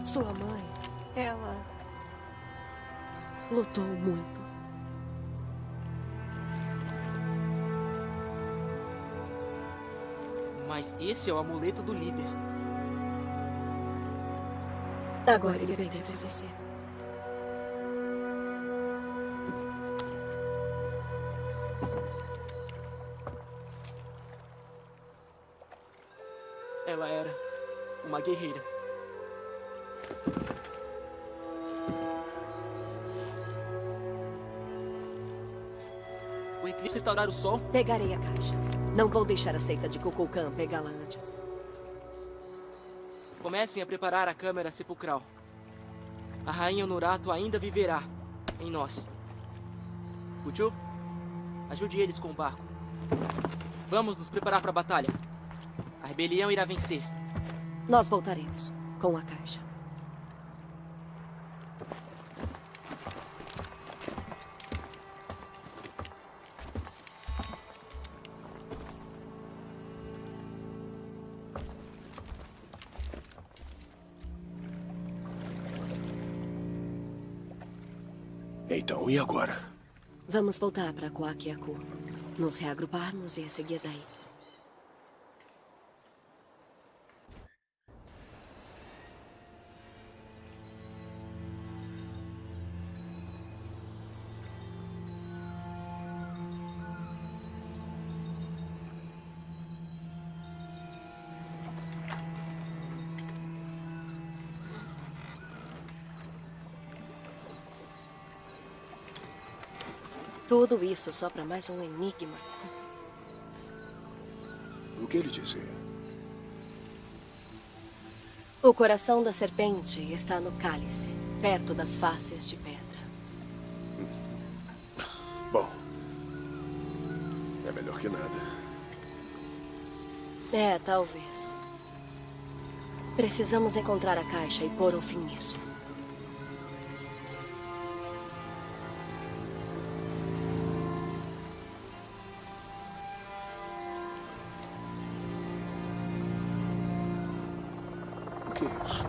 Sua mãe, ela lutou muito. Mas esse é o amuleto do líder. Agora ele pertence a você. Ela era uma guerreira. O eclipse restaurar o sol? Pegarei a caixa. Não vou deixar a seita de Kukulkan pegá-la antes. Comecem a preparar a câmara sepulcral. A rainha Unurato ainda viverá em nós. Kuchu, ajude eles com o barco. Vamos nos preparar para a batalha. A rebelião irá vencer. Nós voltaremos com a caixa. Então, e agora? Vamos voltar para Coaquiacu. Nos reagruparmos e a seguir daí. Tudo isso só para mais um enigma. O que ele dizia? O coração da serpente está no cálice, perto das faces de pedra. Bom, é melhor que nada. É, talvez. Precisamos encontrar a caixa e pôr um fim nisso. O que é isso?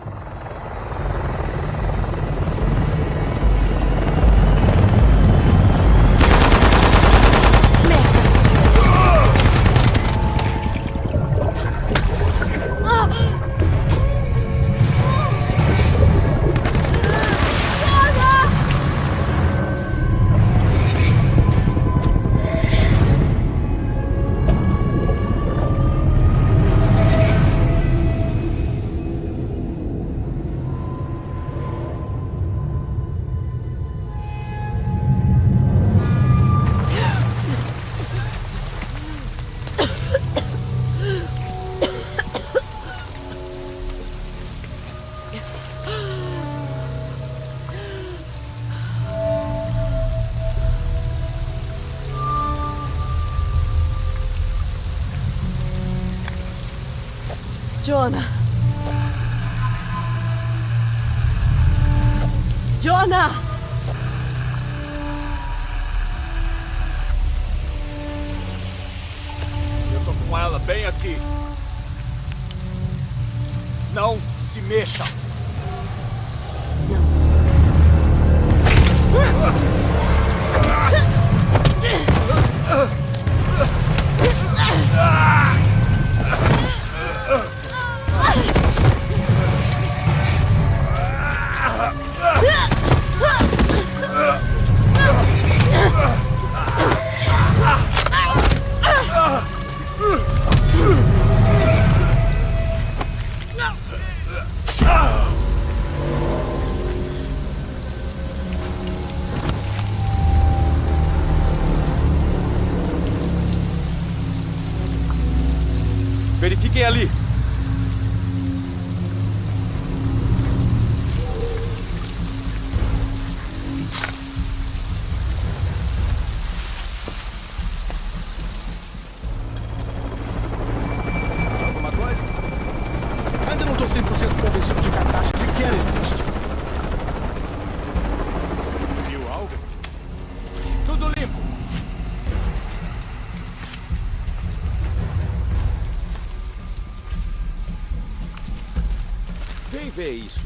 Jonah! Jonah! Eu tô com ela bem aqui. Não se mexa. Verifiquem ali. Alguma coisa? Ainda não tô 100% convencido de que a caixa sequer existe. Viu algo? Tudo limpo. Quem vê isso?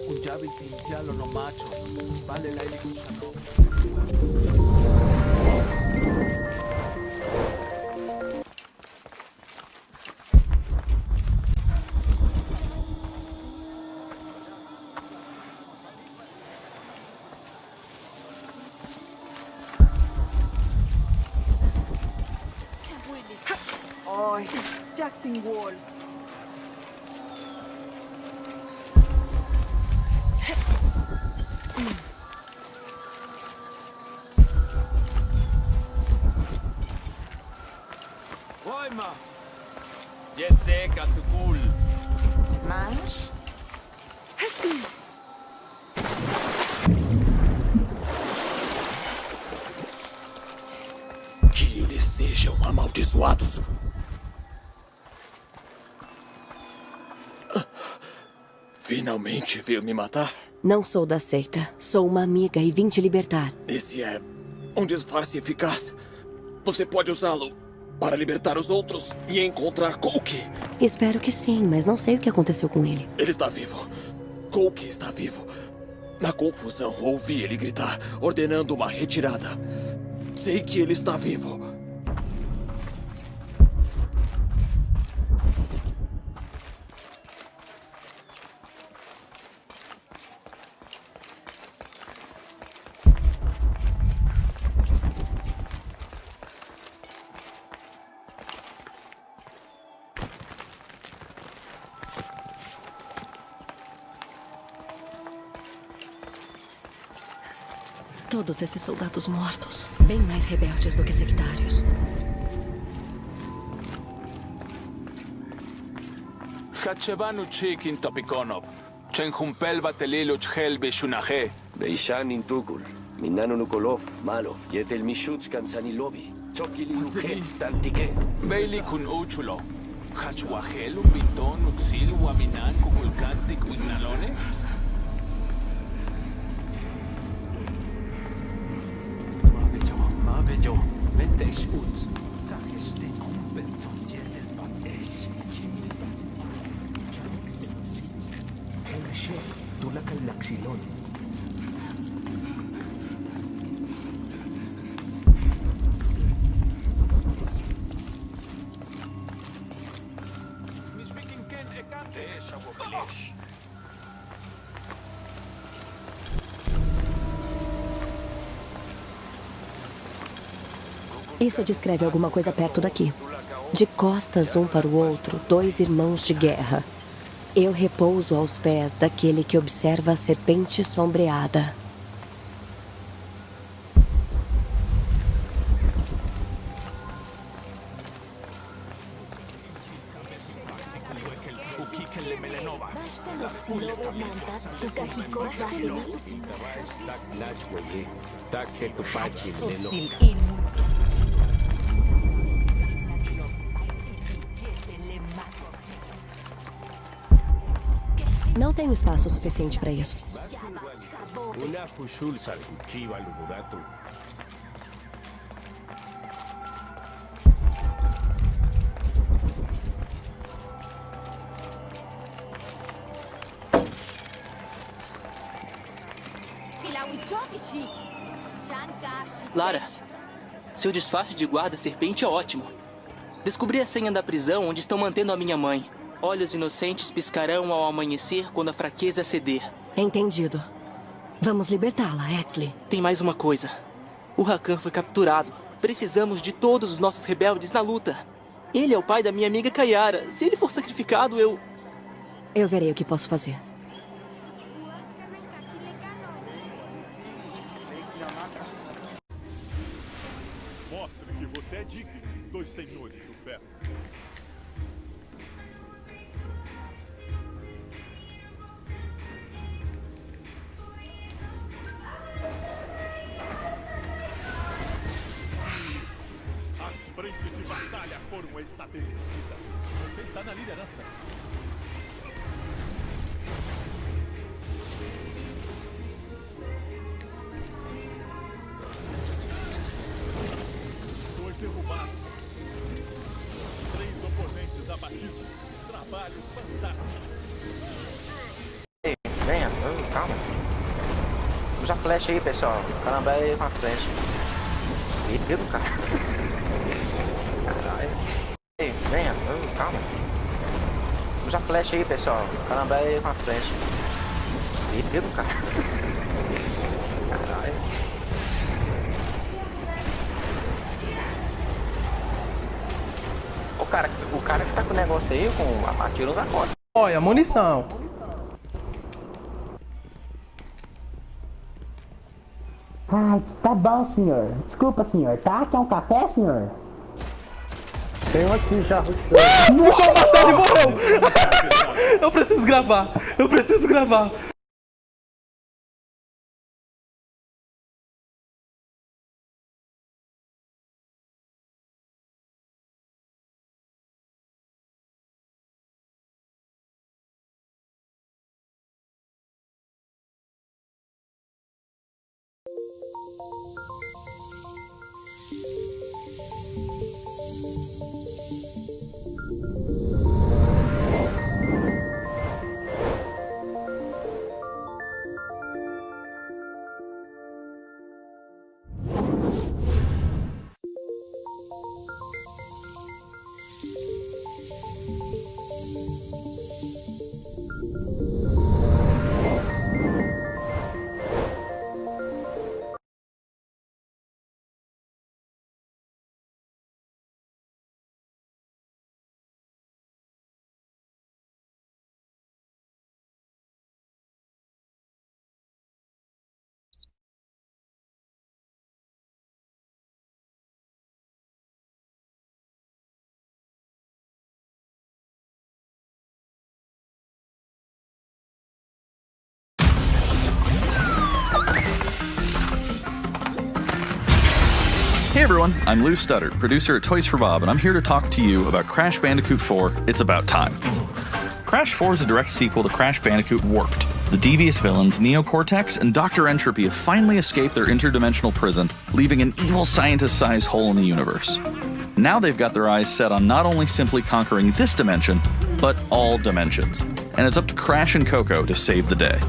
Un giabil iniziale no macho. Vale la ilicusano. Oj, Acting Wall. Oi, ma. Jetzt seca, tu cool. Mas... Que eles sejam amaldiçoados. Finalmente veio me matar? Não sou da seita. Sou uma amiga e vim te libertar. Esse é um disfarce eficaz. Você pode usá-lo para libertar os outros e encontrar Coke. Espero que sim, mas não sei o que aconteceu com ele. Ele está vivo. Coke está vivo. Na confusão, ouvi ele gritar, ordenando uma retirada. Sei que ele está vivo. Todos esses soldados mortos, bem mais rebeldes do que sectários. Hachebanu chikin topikonov. Chenjumpel batelilo chhel beshunaje. Beishan intukul. Minano nukolov, malov. Yetel mishuts kanzanilobi. Chokili ujet, tantike. Bailey kun uchulo. Hachwahel umbiton utsil waminan kukulkantik wignalone. Mabejo. Metesh uts. Sajes te kumpen som jetel batesh. Helashe, tulak al laksilon. Isso descreve alguma coisa perto daqui. De costas um para o outro, dois irmãos de guerra. Eu repouso aos pés daquele que observa a serpente sombreada. Não tenho espaço suficiente para isso. Lara, seu disfarce de guarda-serpente é ótimo. Descobri a senha da prisão onde estão mantendo a minha mãe. Olhos inocentes piscarão ao amanhecer quando a fraqueza ceder. Entendido. Vamos libertá-la, Exley. Tem mais uma coisa. O Rakan foi capturado. Precisamos de todos os nossos rebeldes na luta. Ele é o pai da minha amiga Kayara. Se ele for sacrificado, eu... Eu verei o que posso fazer. Mostre que você é digno dos senhores do ferro. As frentes de batalha foram estabelecidas. Você está na liderança. Dois derrubados. 3 oponentes abatidos. Trabalho fantástico. Ei, venha, calma. Usa flecha aí, pessoal. Caramba, aí com a flecha. Ih, pelo cara. Caralho. Ei, venha, calma. Usa flecha aí, pessoal. Caramba, aí com a flecha. Ih, pelo cara. Caralho. O cara que tá com o negócio aí, com a tiro da costa. Olha, munição. Ai, tá bom, senhor. Desculpa, senhor. Tá? Quer um café, senhor? Tem um aqui já. Puxou o martelo e morreu. Eu preciso gravar. Eu preciso gravar. everyone, I'm Lou Studdard, producer at Toys for Bob, and I'm here to talk to you about Crash Bandicoot 4, It's About Time. Crash 4 is a direct sequel to Crash Bandicoot Warped. The devious villains, Neo Cortex and Dr. Entropy, have finally escaped their interdimensional prison, leaving an evil scientist-sized hole in the universe. Now they've got their eyes set on not only simply conquering this dimension, but all dimensions. And it's up to Crash and Coco to save the day.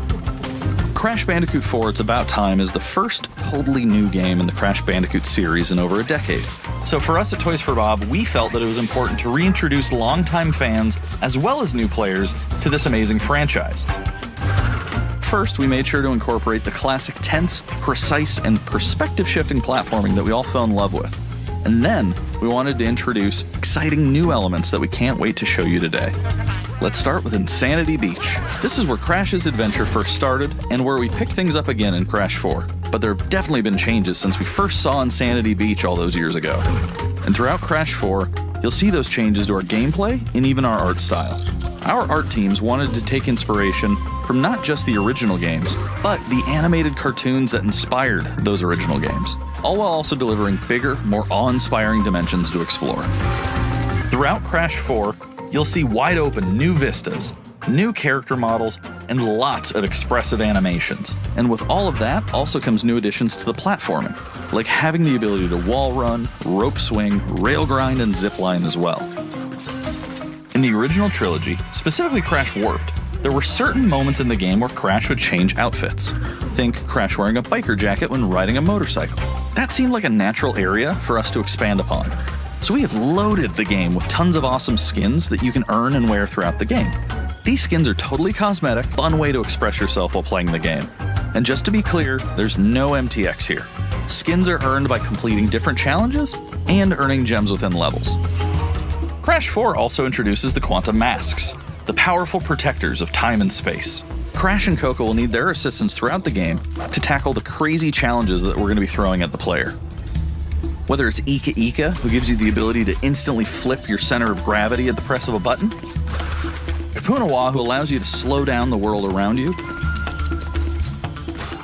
Crash Bandicoot 4 It's About Time is the first totally new game in the Crash Bandicoot series in over a decade. So for us at Toys for Bob, we felt that it was important to reintroduce longtime fans, as well as new players, to this amazing franchise. First, we made sure to incorporate the classic tense, precise, and perspective-shifting platforming that we all fell in love with. And then, we wanted to introduce exciting new elements that we can't wait to show you today. Let's start with Insanity Beach. This is where Crash's adventure first started, and where we picked things up again in Crash 4. But there have definitely been changes since we first saw Insanity Beach all those years ago. And throughout Crash 4, you'll see those changes to our gameplay and even our art style. Our art teams wanted to take inspiration from not just the original games, but the animated cartoons that inspired those original games, all while also delivering bigger, more awe-inspiring dimensions to explore. Throughout Crash 4, you'll see wide-open new vistas, new character models, and lots of expressive animations. And with all of that also comes new additions to the platforming, like having the ability to wall run, rope swing, rail grind, and zipline as well. In the original trilogy, specifically Crash Warped, there were certain moments in the game where Crash would change outfits. Think Crash wearing a biker jacket when riding a motorcycle. That seemed like a natural area for us to expand upon. So we have loaded the game with tons of awesome skins that you can earn and wear throughout the game. These skins are totally cosmetic, fun way to express yourself while playing the game. And just to be clear, there's no MTX here. Skins are earned by completing different challenges and earning gems within levels. Crash 4 also introduces the Quantum Masks, the powerful protectors of time and space. Crash and Coco will need their assistance throughout the game to tackle the crazy challenges that we're going to be throwing at the player. Whether it's Ika Ika, who gives you the ability to instantly flip your center of gravity at the press of a button, Kapunawa, who allows you to slow down the world around you,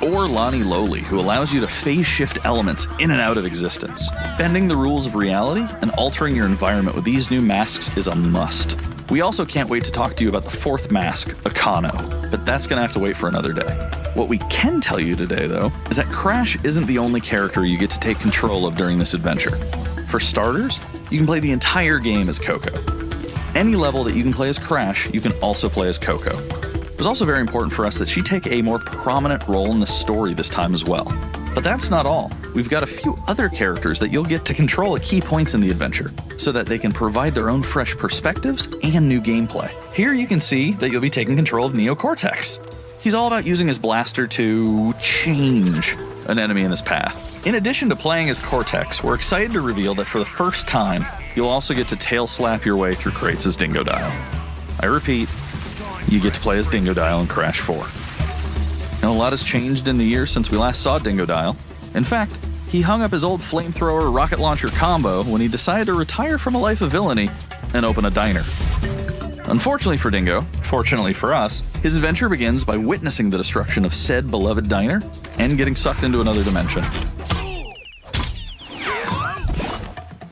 or Lani Loli, who allows you to phase shift elements in and out of existence. Bending the rules of reality and altering your environment with these new masks is a must. We also can't wait to talk to you about the fourth mask, Akano, but that's gonna have to wait for another day. What we can tell you today, though, is that Crash isn't the only character you get to take control of during this adventure. For starters, you can play the entire game as Coco. Any level that you can play as Crash, you can also play as Coco. It was also very important for us that she take a more prominent role in the story this time as well. But that's not all. We've got a few other characters that you'll get to control at key points in the adventure, so that they can provide their own fresh perspectives and new gameplay. Here you can see that you'll be taking control of Neo Cortex. He's all about using his blaster to change an enemy in his path. In addition to playing as Cortex, we're excited to reveal that for the first time, you'll also get to tail slap your way through crates as Dingodile. I repeat, you get to play as Dingodile in Crash 4. Now, a lot has changed in the years since we last saw Dingodile. In fact, he hung up his old flamethrower rocket launcher combo when he decided to retire from a life of villainy and open a diner. Unfortunately for Dingo, fortunately for us, his adventure begins by witnessing the destruction of said beloved diner and getting sucked into another dimension.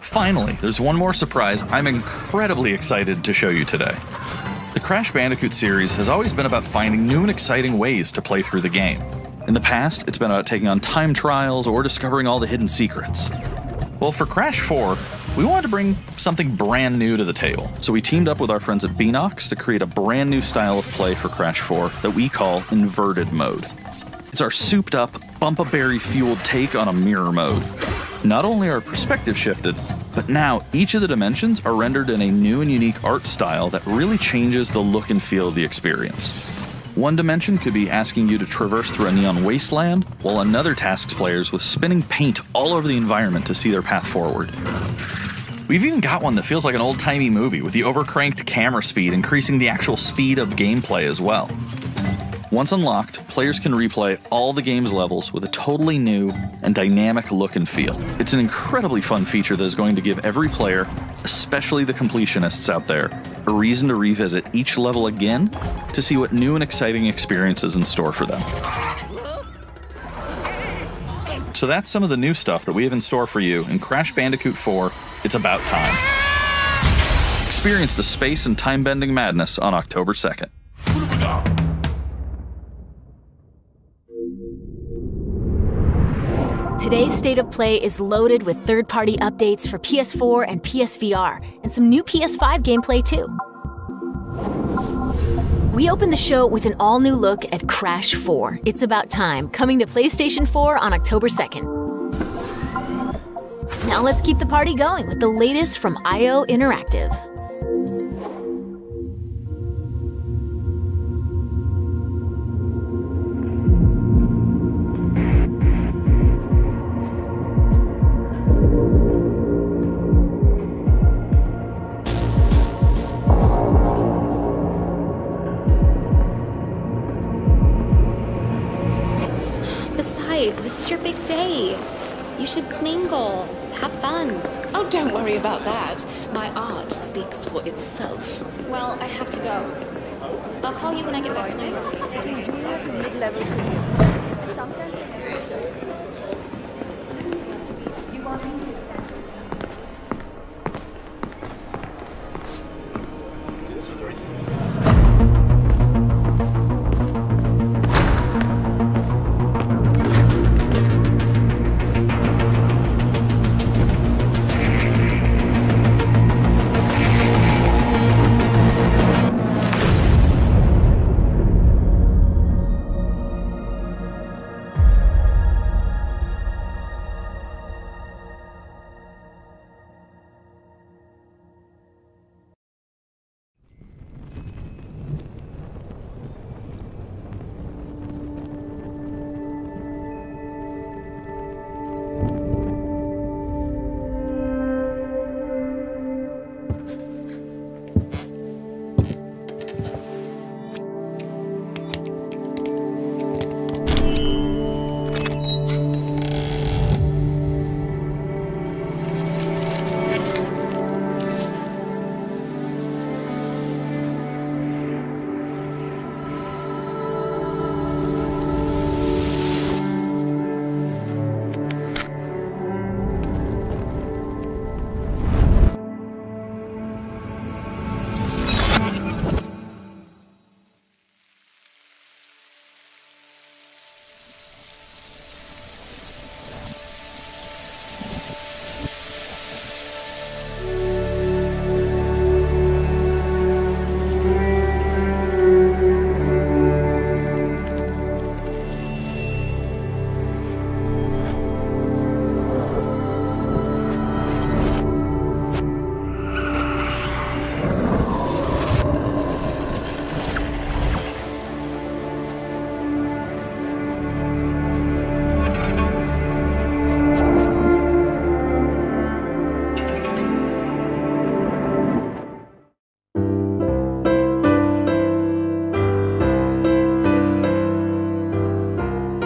Finally, there's one more surprise I'm incredibly excited to show you today. The Crash Bandicoot series has always been about finding new and exciting ways to play through the game. In the past, it's been about taking on time trials or discovering all the hidden secrets. Well, for Crash 4, we wanted to bring something brand new to the table, so we teamed up with our friends at Beanox to create a brand new style of play for Crash 4 that we call Inverted Mode. It's our souped-up, bumpa-berry-fueled take on a mirror mode. Not only are perspective shifted, but now each of the dimensions are rendered in a new and unique art style that really changes the look and feel of the experience. One dimension could be asking you to traverse through a neon wasteland, while another tasks players with spinning paint all over the environment to see their path forward. We've even got one that feels like an old-timey movie, with the overcranked camera speed increasing the actual speed of gameplay as well. Once unlocked, players can replay all the game's levels with a totally new and dynamic look and feel. It's an incredibly fun feature that is going to give every player, especially the completionists out there, a reason to revisit each level again to see what new and exciting experiences in store for them. So So that's some of the new stuff that we have in store for you in Crash Bandicoot 4, It's About Time. Experience the space and time-bending madness on October 2nd. Today's State of Play is loaded with third-party updates for PS4 and PSVR, and some new PS5 gameplay too. We opened the show with an all-new look at Crash 4, It's About Time, coming to PlayStation 4 on October 2nd. Now let's keep the party going with the latest from IO Interactive. This is your big day. You should mingle, have fun. Oh, don't worry about that. My art speaks for itself. Well, I have to go. I'll call you when I get back to New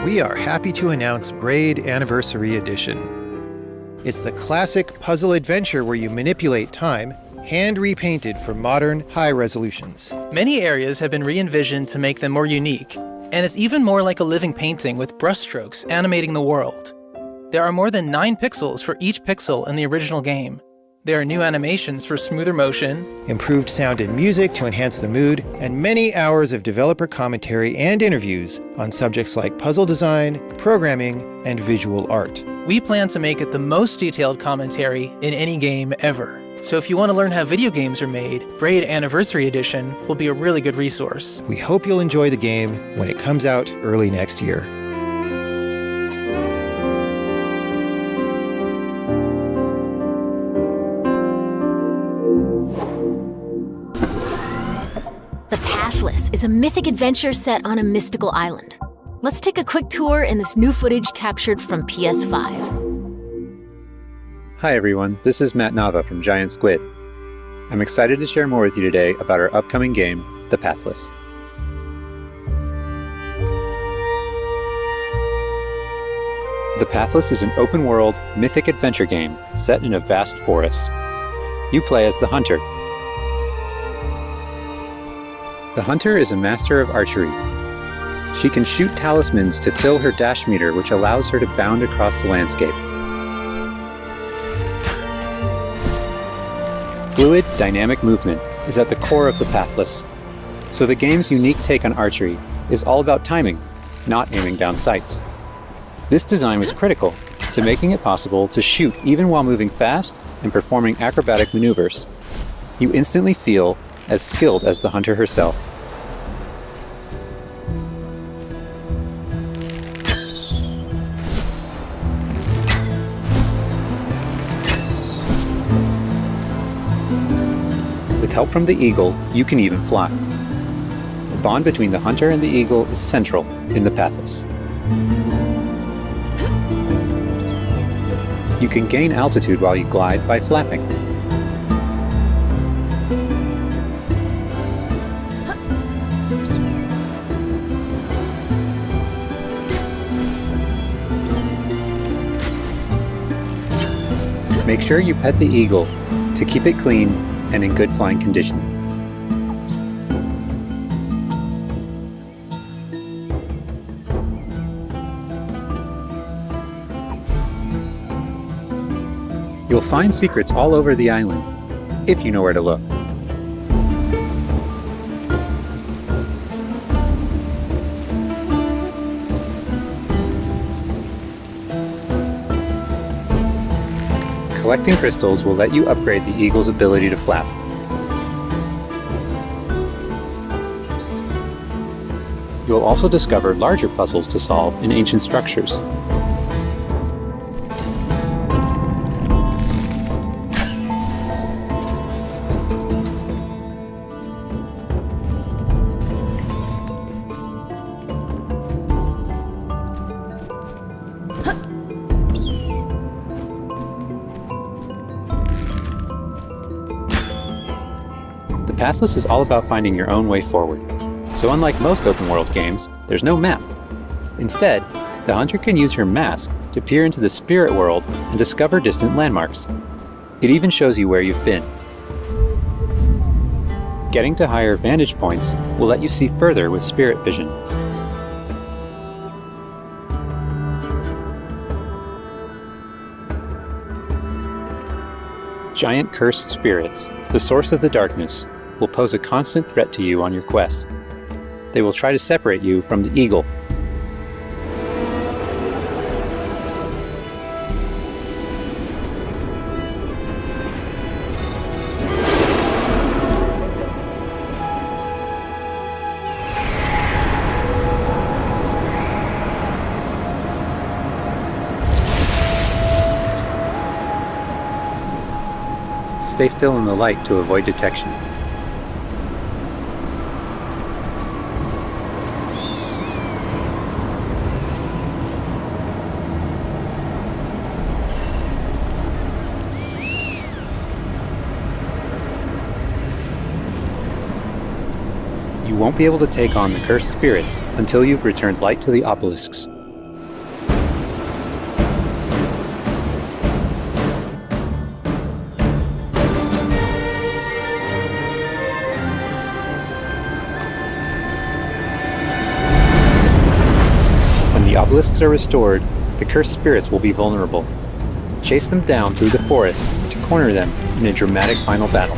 We are happy to announce Braid Anniversary Edition. It's the classic puzzle adventure where you manipulate time, hand repainted for modern, high resolutions. Many areas have been re-envisioned to make them more unique, and it's even more like a living painting with brushstrokes animating the world. There are more than 9 pixels for each pixel in the original game. There are new animations for smoother motion, improved sound and music to enhance the mood, and many hours of developer commentary and interviews on subjects like puzzle design, programming, and visual art. We plan to make it the most detailed commentary in any game ever. So if you want to learn how video games are made, Braid Anniversary Edition will be a really good resource. We hope you'll enjoy the game when it comes out early next year. The Pathless is a mythic adventure set on a mystical island. Let's take a quick tour in this new footage captured from PS5. Hi everyone, this is Matt Nava from Giant Squid. I'm excited to share more with you today about our upcoming game, The Pathless. The Pathless is an open-world, mythic adventure game set in a vast forest. You play as the Hunter. The Hunter is a master of archery. She can shoot talismans to fill her dash meter, which allows her to bound across the landscape. Fluid, dynamic movement is at the core of the Pathless. So the game's unique take on archery is all about timing, not aiming down sights. This design was critical to making it possible to shoot even while moving fast and performing acrobatic maneuvers. You instantly feel as skilled as the hunter herself. With help from the eagle, you can even fly. The bond between the hunter and the eagle is central in the Pathless. You can gain altitude while you glide by flapping. Make sure you pet the eagle to keep it clean and in good flying condition. You'll find secrets all over the island, if you know where to look. Collecting crystals will let you upgrade the eagle's ability to flap. You'll also discover larger puzzles to solve in ancient structures. The Pathless is all about finding your own way forward. So unlike most open-world games, there's no map. Instead, the hunter can use her mask to peer into the spirit world and discover distant landmarks. It even shows you where you've been. Getting to higher vantage points will let you see further with spirit vision. Giant cursed spirits, the source of the darkness, will pose a constant threat to you on your quest. They will try to separate you from the eagle. Stay still in the light to avoid detection. You won't be able to take on the cursed spirits until you've returned light to the obelisks. When the obelisks are restored, the cursed spirits will be vulnerable. Chase them down through the forest to corner them in a dramatic final battle.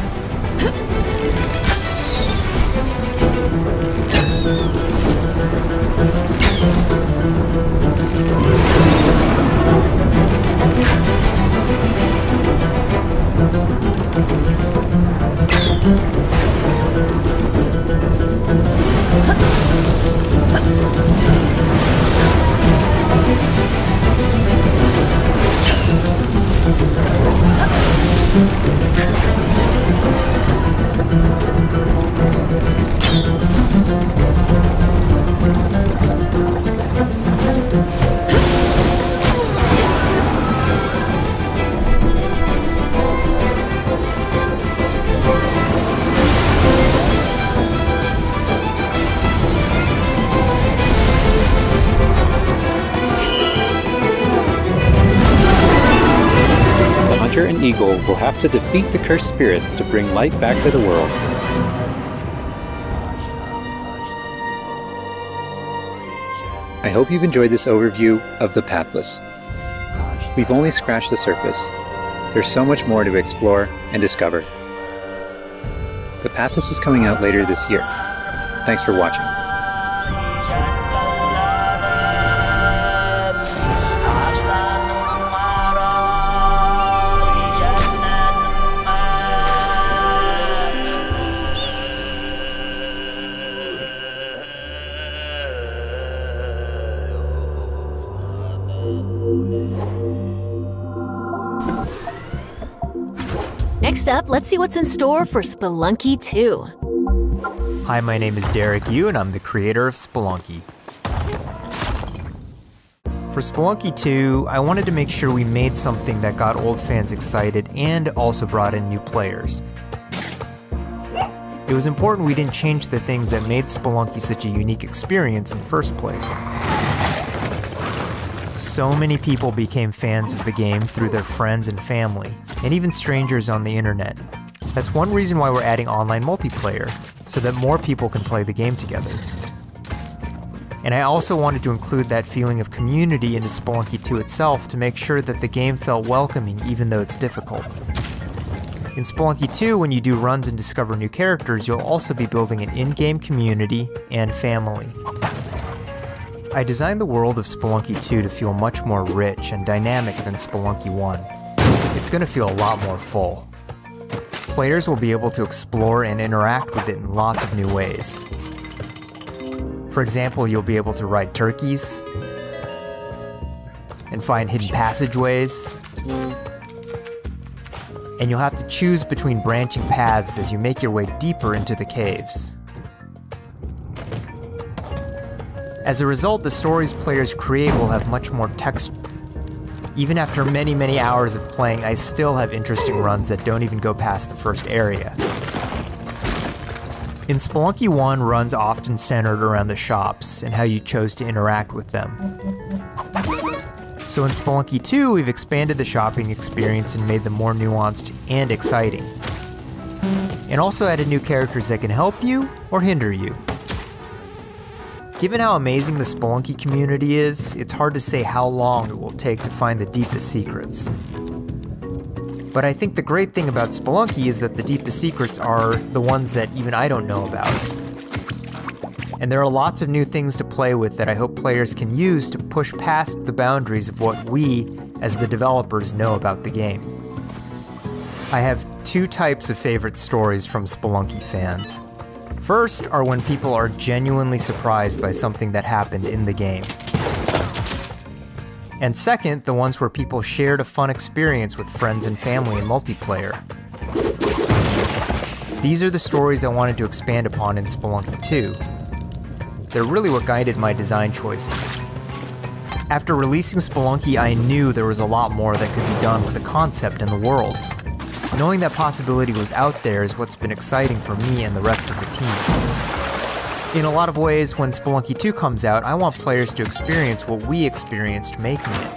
And eagle will have to defeat the cursed spirits to bring light back to the world. I hope you've enjoyed this overview of the Pathless. We've only scratched the surface. There's so much more to explore and discover. The Pathless is coming out later this year. Thanks for watching. Next up, let's see what's in store for Spelunky 2. Hi, my name is Derek Yu, and I'm the creator of Spelunky. For Spelunky 2, I wanted to make sure we made something that got old fans excited and also brought in new players. It was important we didn't change the things that made Spelunky such a unique experience in the first place. So many people became fans of the game through their friends and family, and even strangers on the internet. That's one reason why we're adding online multiplayer, so that more people can play the game together. And I also wanted to include that feeling of community into Spelunky 2 itself to make sure that the game felt welcoming even though it's difficult. In Spelunky 2, when you do runs and discover new characters, you'll also be building an in-game community and family. I designed the world of Spelunky 2 to feel much more rich and dynamic than Spelunky 1. It's going to feel a lot more full. Players will be able to explore and interact with it in lots of new ways. For example, you'll be able to ride turkeys, and find hidden passageways, and you'll have to choose between branching paths as you make your way deeper into the caves. As a result, the stories players create will have much more text. Even after many, many hours of playing, I still have interesting runs that don't even go past the first area. In Spelunky 1, runs often centered around the shops and how you chose to interact with them. So in Spelunky 2, we've expanded the shopping experience and made them more nuanced and exciting. And also added new characters that can help you or hinder you. Given how amazing the Spelunky community is, it's hard to say how long it will take to find the deepest secrets. But I think the great thing about Spelunky is that the deepest secrets are the ones that even I don't know about. And there are lots of new things to play with that I hope players can use to push past the boundaries of what we, as the developers, know about the game. I have two types of favorite stories from Spelunky fans. First are when people are genuinely surprised by something that happened in the game. And second, the ones where people shared a fun experience with friends and family in multiplayer. These are the stories I wanted to expand upon in Spelunky 2. They're really what guided my design choices. After releasing Spelunky, I knew there was a lot more that could be done with the concept and the world. Knowing that possibility was out there is what's been exciting for me and the rest of the team. In a lot of ways, when Spelunky 2 comes out, I want players to experience what we experienced making it.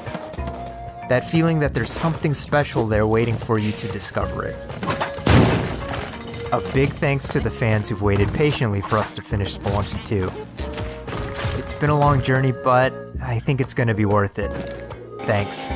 That feeling that there's something special there waiting for you to discover it. A big thanks to the fans who've waited patiently for us to finish Spelunky 2. It's been a long journey, but I think it's going to be worth it. Thanks.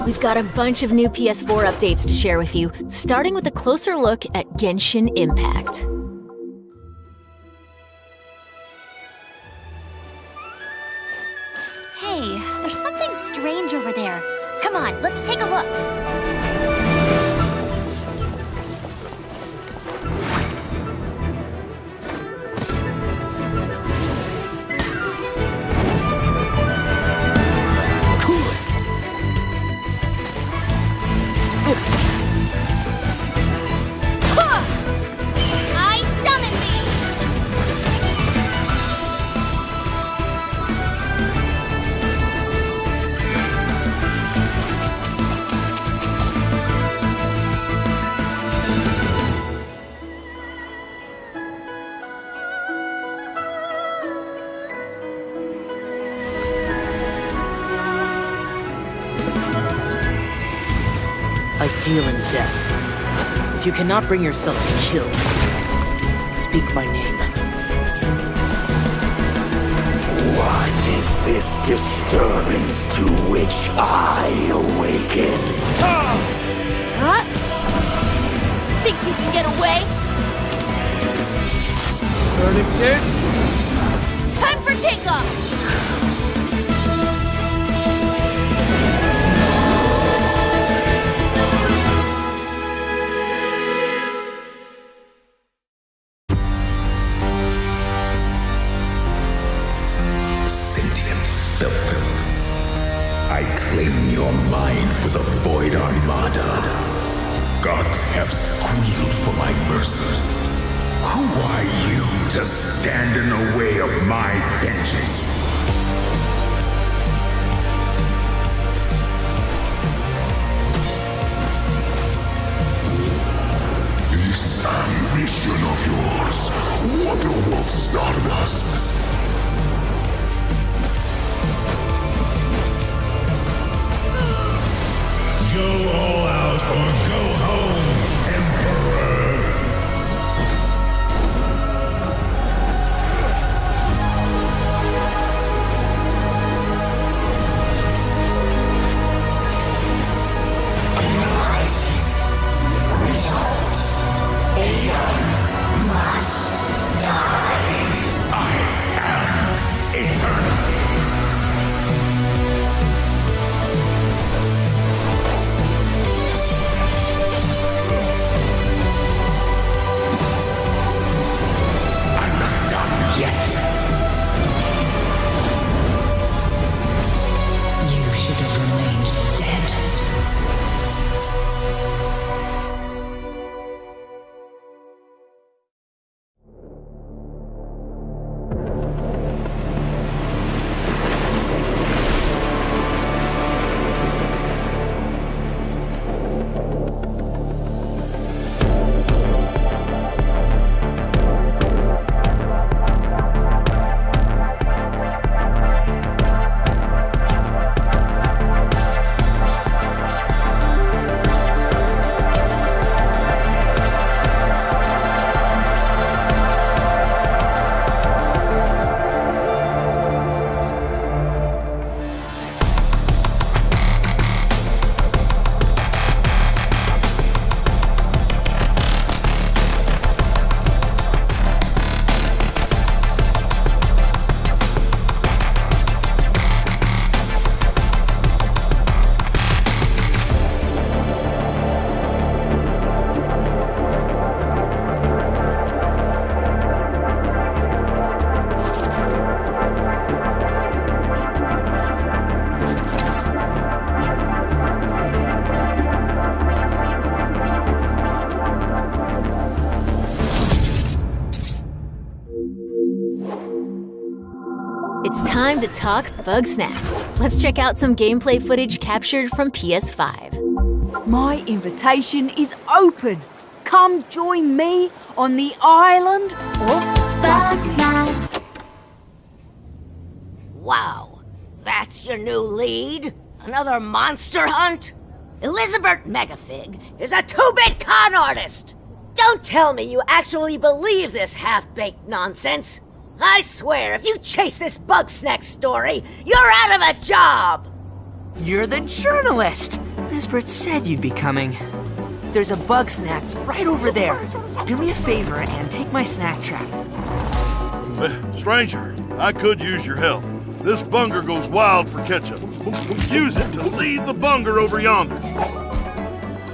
We've got a bunch of new PS4 updates to share with you, starting with a closer look at Genshin Impact. Hey, there's something strange over there. Come on, let's take a look. I summon thee! I deal in death. If you cannot bring yourself to kill, speak my name. What is this disturbance to which I awaken? Huh? Think you can get away? Burning this? Time for takeoff! Sentient self. I claim your mind for the Void Armada. Gods have squealed for my mercy. Who are you to stand in the way of my vengeance? This ambition of yours, wardrobe of stardust. Go all out or go home, Emperor! Result. Aeon must die. I am eternal. You should have remained dead. It's time to talk bug snacks. Let's check out some gameplay footage captured from PS5. My invitation is open. Come join me on the island of bug snacks. Wow, that's your new lead? Another monster hunt? Elizabeth Megafig is a 2-bit con artist! Don't tell me you actually believe this half-baked nonsense! I swear, if you chase this bug snack story, you're out of a job! You're the journalist! Lisbeth said you'd be coming. There's a bug snack right over there. Do me a favor and take my snack trap. Stranger, I could use your help. This bunger goes wild for ketchup. Use it to lead the bunger over yonder.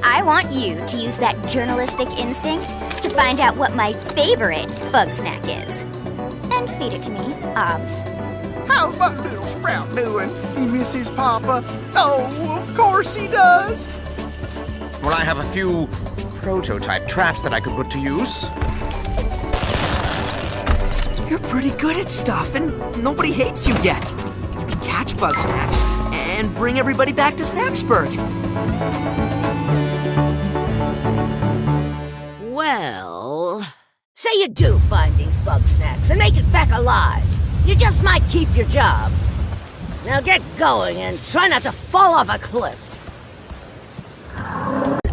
I want you to use that journalistic instinct to find out what my favorite bug snack is. And feed it to me, obvs. How's my little sprout doing? He misses Papa? Oh, of course he does. Well, I have a few prototype traps that I could put to use. You're pretty good at stuff, and nobody hates you yet. You can catch bug snacks and bring everybody back to Snacksburg. Well, say you do find these bug snacks and make it back alive. You just might keep your job. Now get going and try not to fall off a cliff.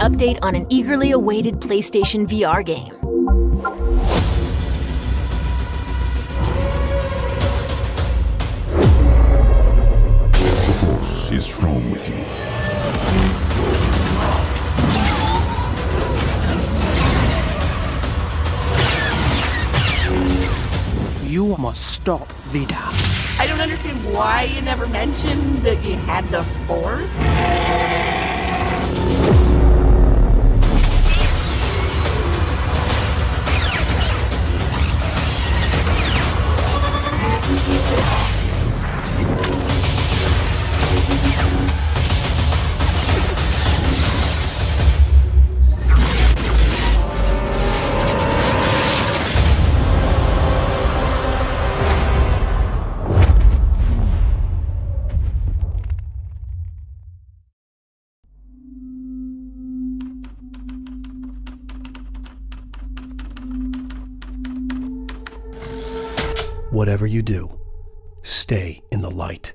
update on an eagerly awaited PlayStation VR game. The Force is strong with you. You must stop Vida. I don't understand why you never mentioned that you had the Force. Whatever you do, stay in the light.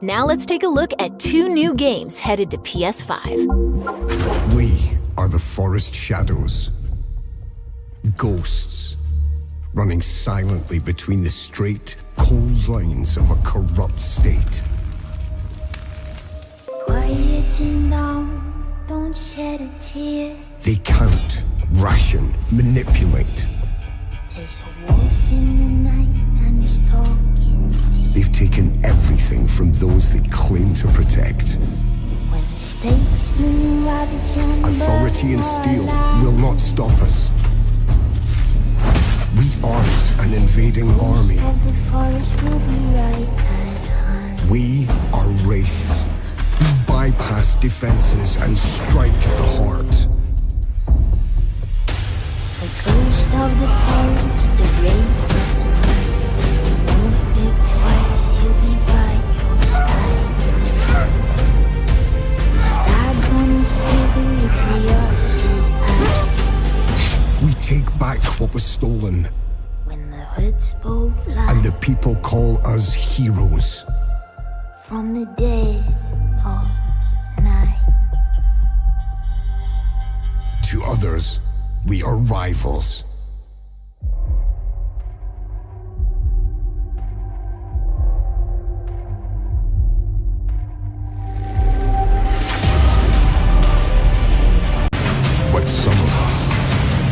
Now let's take a look at 2 new games headed to PS5. We are the forest shadows. Ghosts, running silently between the straight, cold lines of a corrupt state. Quieten down, don't shed a tear. They count, ration, manipulate. There's a wolf in the night and he's talking. They've taken everything from those they claim to protect. When the statesmen ravage and Authority and steel will not stop us. We aren't an invading army. of the forest will be right at hand. We are wraiths. past defenses and strike the heart. The ghost of the forest, the race of the night. Won't think twice, he'll be by your side. The star comes ever, it's the archer's eye. We take back what was stolen, When the hoods both fly and the people call us heroes. from the dead of night. To others, we are rivals. But some of us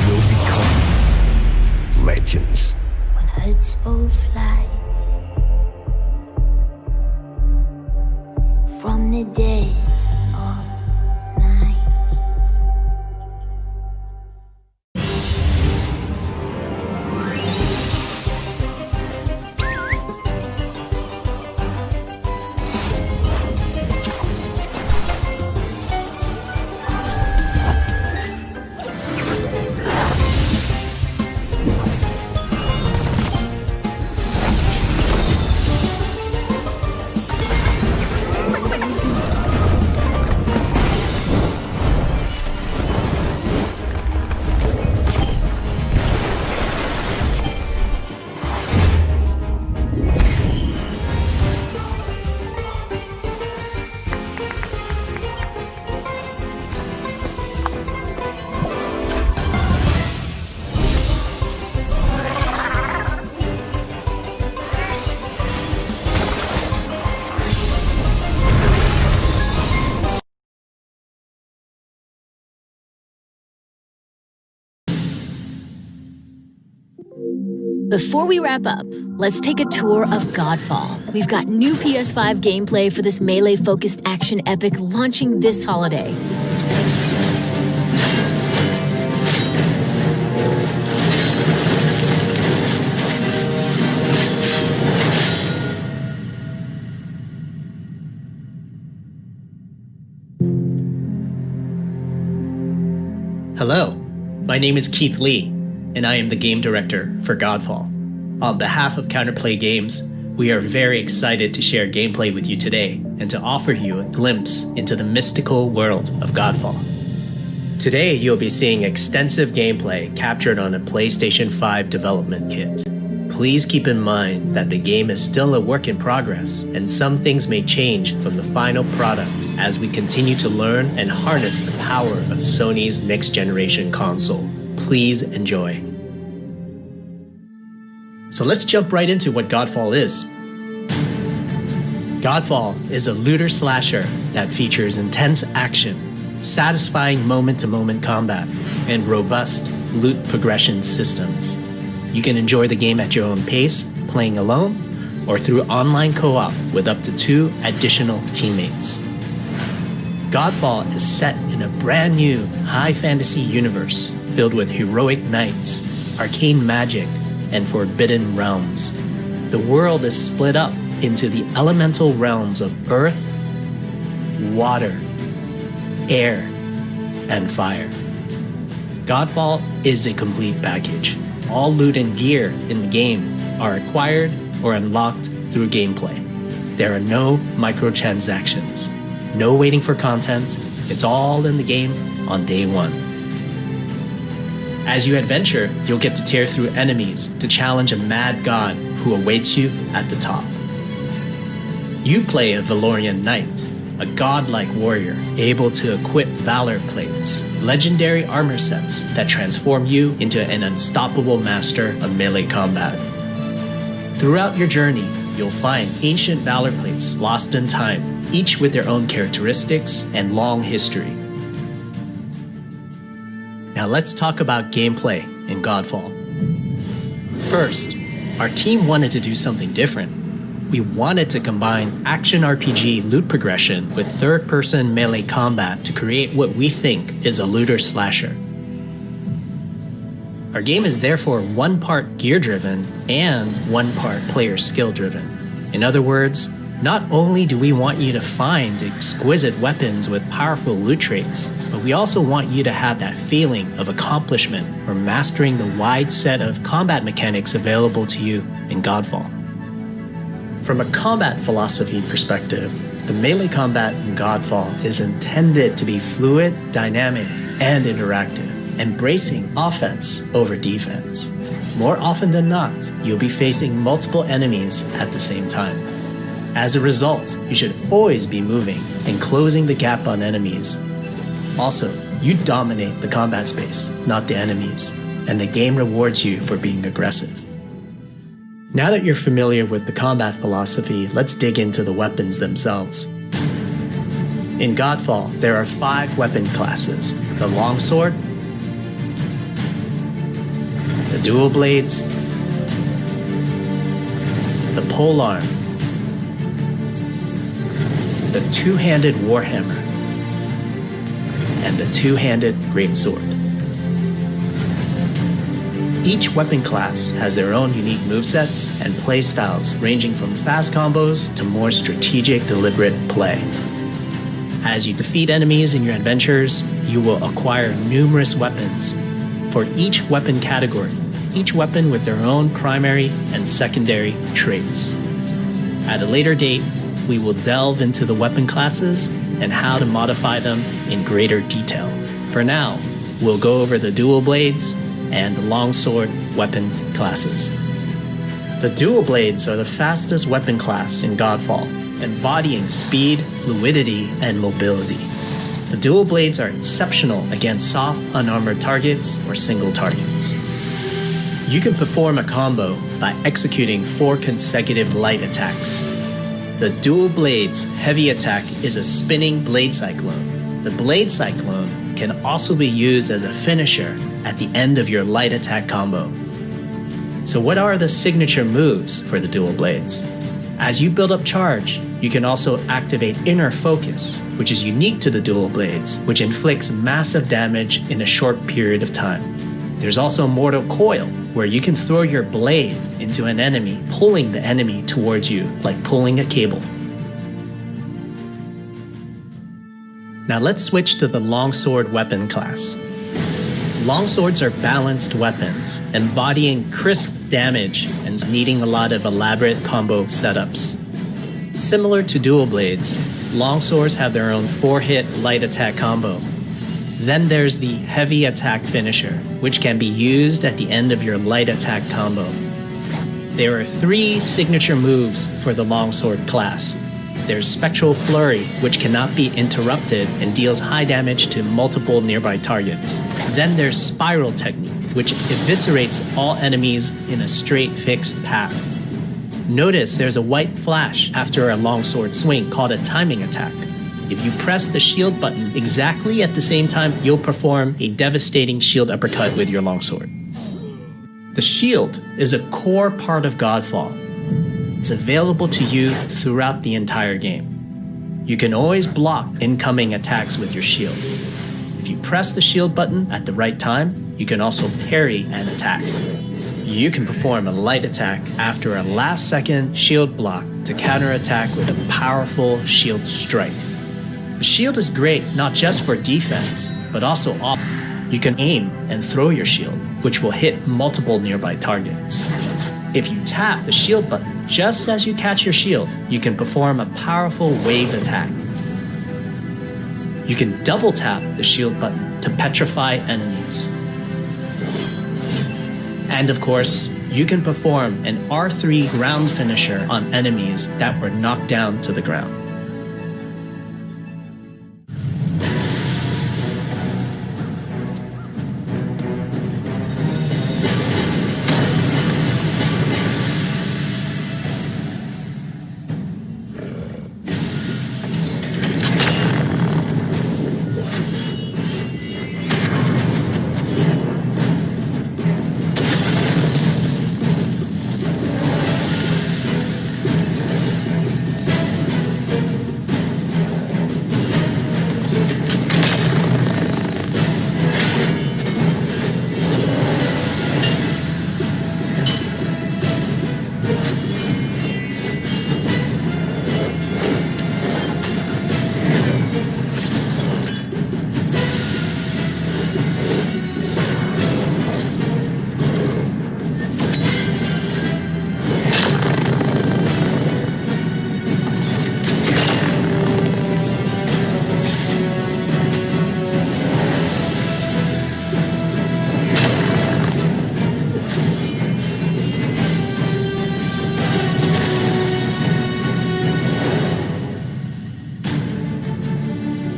will become legends. When hoods both fly from the dead of night. Before we wrap up, let's take a tour of Godfall. We've got new PS5 gameplay for this melee-focused action epic launching this holiday. Hello, my name is Keith Lee, and I am the game director for Godfall. On behalf of Counterplay Games, we are very excited to share gameplay with you today and to offer you a glimpse into the mystical world of Godfall. Today, you'll be seeing extensive gameplay captured on a PlayStation 5 development kit. Please keep in mind that the game is still a work in progress, and some things may change from the final product as we continue to learn and harness the power of Sony's next-generation console. Please enjoy. So let's jump right into what Godfall is. Godfall is a looter slasher that features intense action, satisfying moment-to-moment combat, and robust loot progression systems. You can enjoy the game at your own pace, playing alone, or through online co-op with up to 2 additional teammates. Godfall is set in a brand new high fantasy universe filled with heroic knights, arcane magic, and forbidden realms. The world is split up into the elemental realms of earth, water, air, and fire. Godfall is a complete package. All loot and gear in the game are acquired or unlocked through gameplay. There are no microtransactions, no waiting for content. It's all in the game on day one. As you adventure, you'll get to tear through enemies to challenge a mad god who awaits you at the top. You play a Valorian knight, a godlike warrior able to equip valor plates, legendary armor sets that transform you into an unstoppable master of melee combat. Throughout your journey, you'll find ancient valor plates lost in time, each with their own characteristics and long history. Now let's talk about gameplay in Godfall. First, our team wanted to do something different. We wanted to combine action RPG loot progression with third-person melee combat to create what we think is a looter slasher. Our game is therefore 1 part gear-driven and 1 part player skill-driven. In other words, Not only do we want you to find exquisite weapons with powerful loot traits, but we also want you to have that feeling of accomplishment for mastering the wide set of combat mechanics available to you in Godfall. From a combat philosophy perspective, the melee combat in Godfall is intended to be fluid, dynamic, and interactive, embracing offense over defense. More often than not, you'll be facing multiple enemies at the same time. As a result, you should always be moving and closing the gap on enemies. Also, you dominate the combat space, not the enemies, and the game rewards you for being aggressive. Now that you're familiar with the combat philosophy, let's dig into the weapons themselves. In Godfall, there are 5 weapon classes: the longsword, the dual blades, the polearm, the two-handed warhammer, and the two-handed greatsword. Each weapon class has their own unique movesets and playstyles, ranging from fast combos to more strategic, deliberate play. As you defeat enemies in your adventures, you will acquire numerous weapons. For each weapon category, each weapon with their own primary and secondary traits. At a later date, we will delve into the weapon classes and how to modify them in greater detail. For now, we'll go over the dual blades and the longsword weapon classes. The dual blades are the fastest weapon class in Godfall, embodying speed, fluidity, and mobility. The dual blades are exceptional against soft, unarmored targets or single targets. You can perform a combo by executing 4 consecutive light attacks. The dual blades heavy attack is a spinning blade cyclone. The blade cyclone can also be used as a finisher at the end of your light attack combo. So what are the signature moves for the dual blades? As you build up charge, you can also activate inner focus, which is unique to the dual blades, which inflicts massive damage in a short period of time. There's also mortal coil, where you can throw your blade into an enemy, pulling the enemy towards you like pulling a cable. Now let's switch to the longsword weapon class. Longswords are balanced weapons, embodying crisp damage and needing a lot of elaborate combo setups. Similar to dual blades, longswords have their own 4-hit light attack combo. Then there's the heavy attack finisher, which can be used at the end of your light attack combo. There are 3 signature moves for the longsword class. There's Spectral Flurry, which cannot be interrupted and deals high damage to multiple nearby targets. Then there's Spiral Technique, which eviscerates all enemies in a straight fixed path. Notice there's a white flash after a longsword swing called a timing attack. If you press the shield button exactly at the same time, you'll perform a devastating shield uppercut with your longsword. The shield is a core part of Godfall. It's available to you throughout the entire game. You can always block incoming attacks with your shield. If you press the shield button at the right time, you can also parry an attack. You can perform a light attack after a last-second shield block to counterattack with a powerful shield strike. The shield is great not just for defense, but also offense. You can aim and throw your shield, which will hit multiple nearby targets. If you tap the shield button just as you catch your shield, you can perform a powerful wave attack. You can double tap the shield button to petrify enemies. And of course, you can perform an R3 ground finisher on enemies that were knocked down to the ground.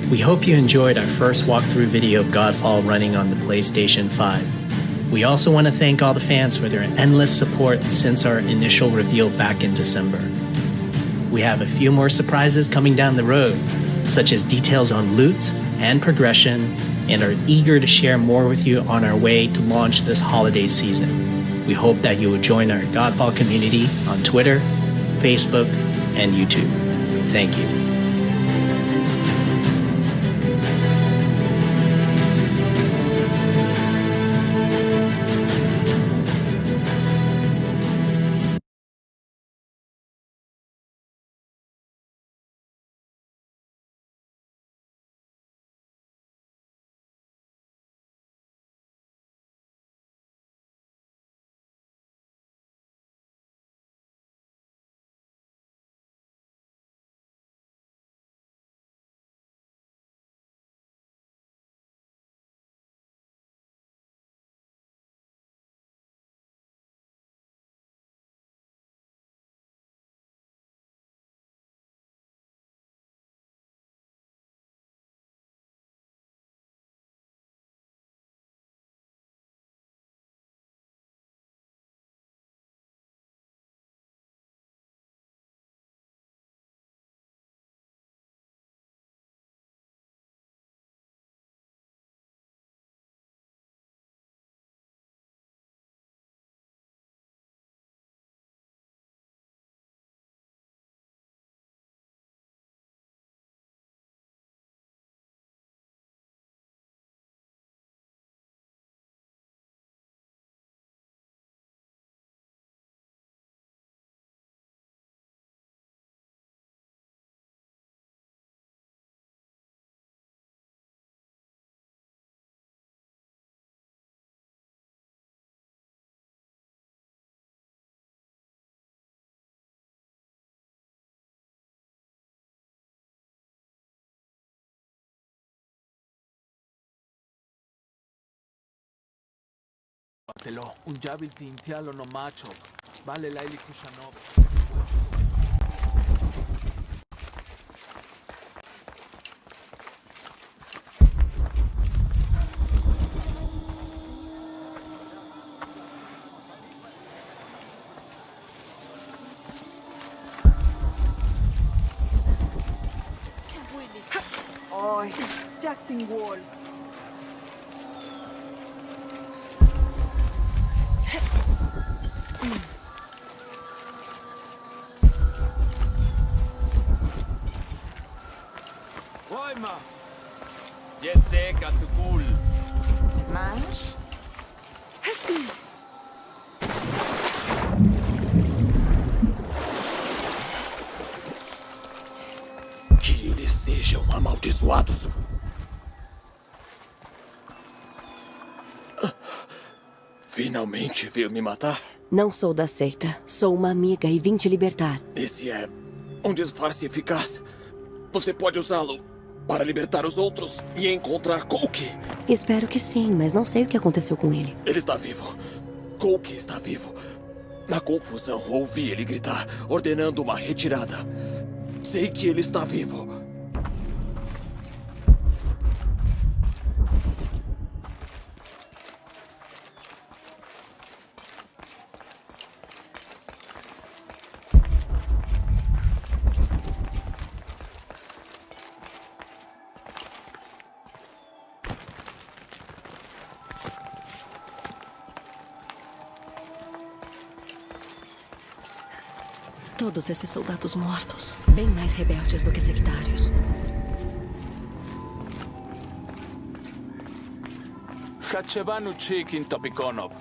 We hope you enjoyed our first walkthrough video of Godfall running on the PlayStation 5. We also want to thank all the fans for their endless support since our initial reveal back in December. We have a few more surprises coming down the road, such as details on loot and progression, and are eager to share more with you on our way to launch this holiday season. We hope that you will join our Godfall community on Twitter, Facebook, and YouTube. Thank you. Unjabil tintialo no macho. Vale la kushanov. Oi, acting wall. Jetzt seca tu cool. Mas? Que eles sejam amaldiçoados. Finalmente veio me matar? Não sou da seita. Sou uma amiga e vim te libertar. Esse é um disfarce eficaz. Você pode usá-lo para libertar os outros e encontrar Coke. Espero que sim, mas não sei o que aconteceu com ele. Ele está vivo. Coke está vivo. Na confusão, ouvi ele gritar, ordenando uma retirada. Sei que ele está vivo. Todos esses soldados mortos, bem mais rebeldes do que sectários. Hachevanu chikin topikonov.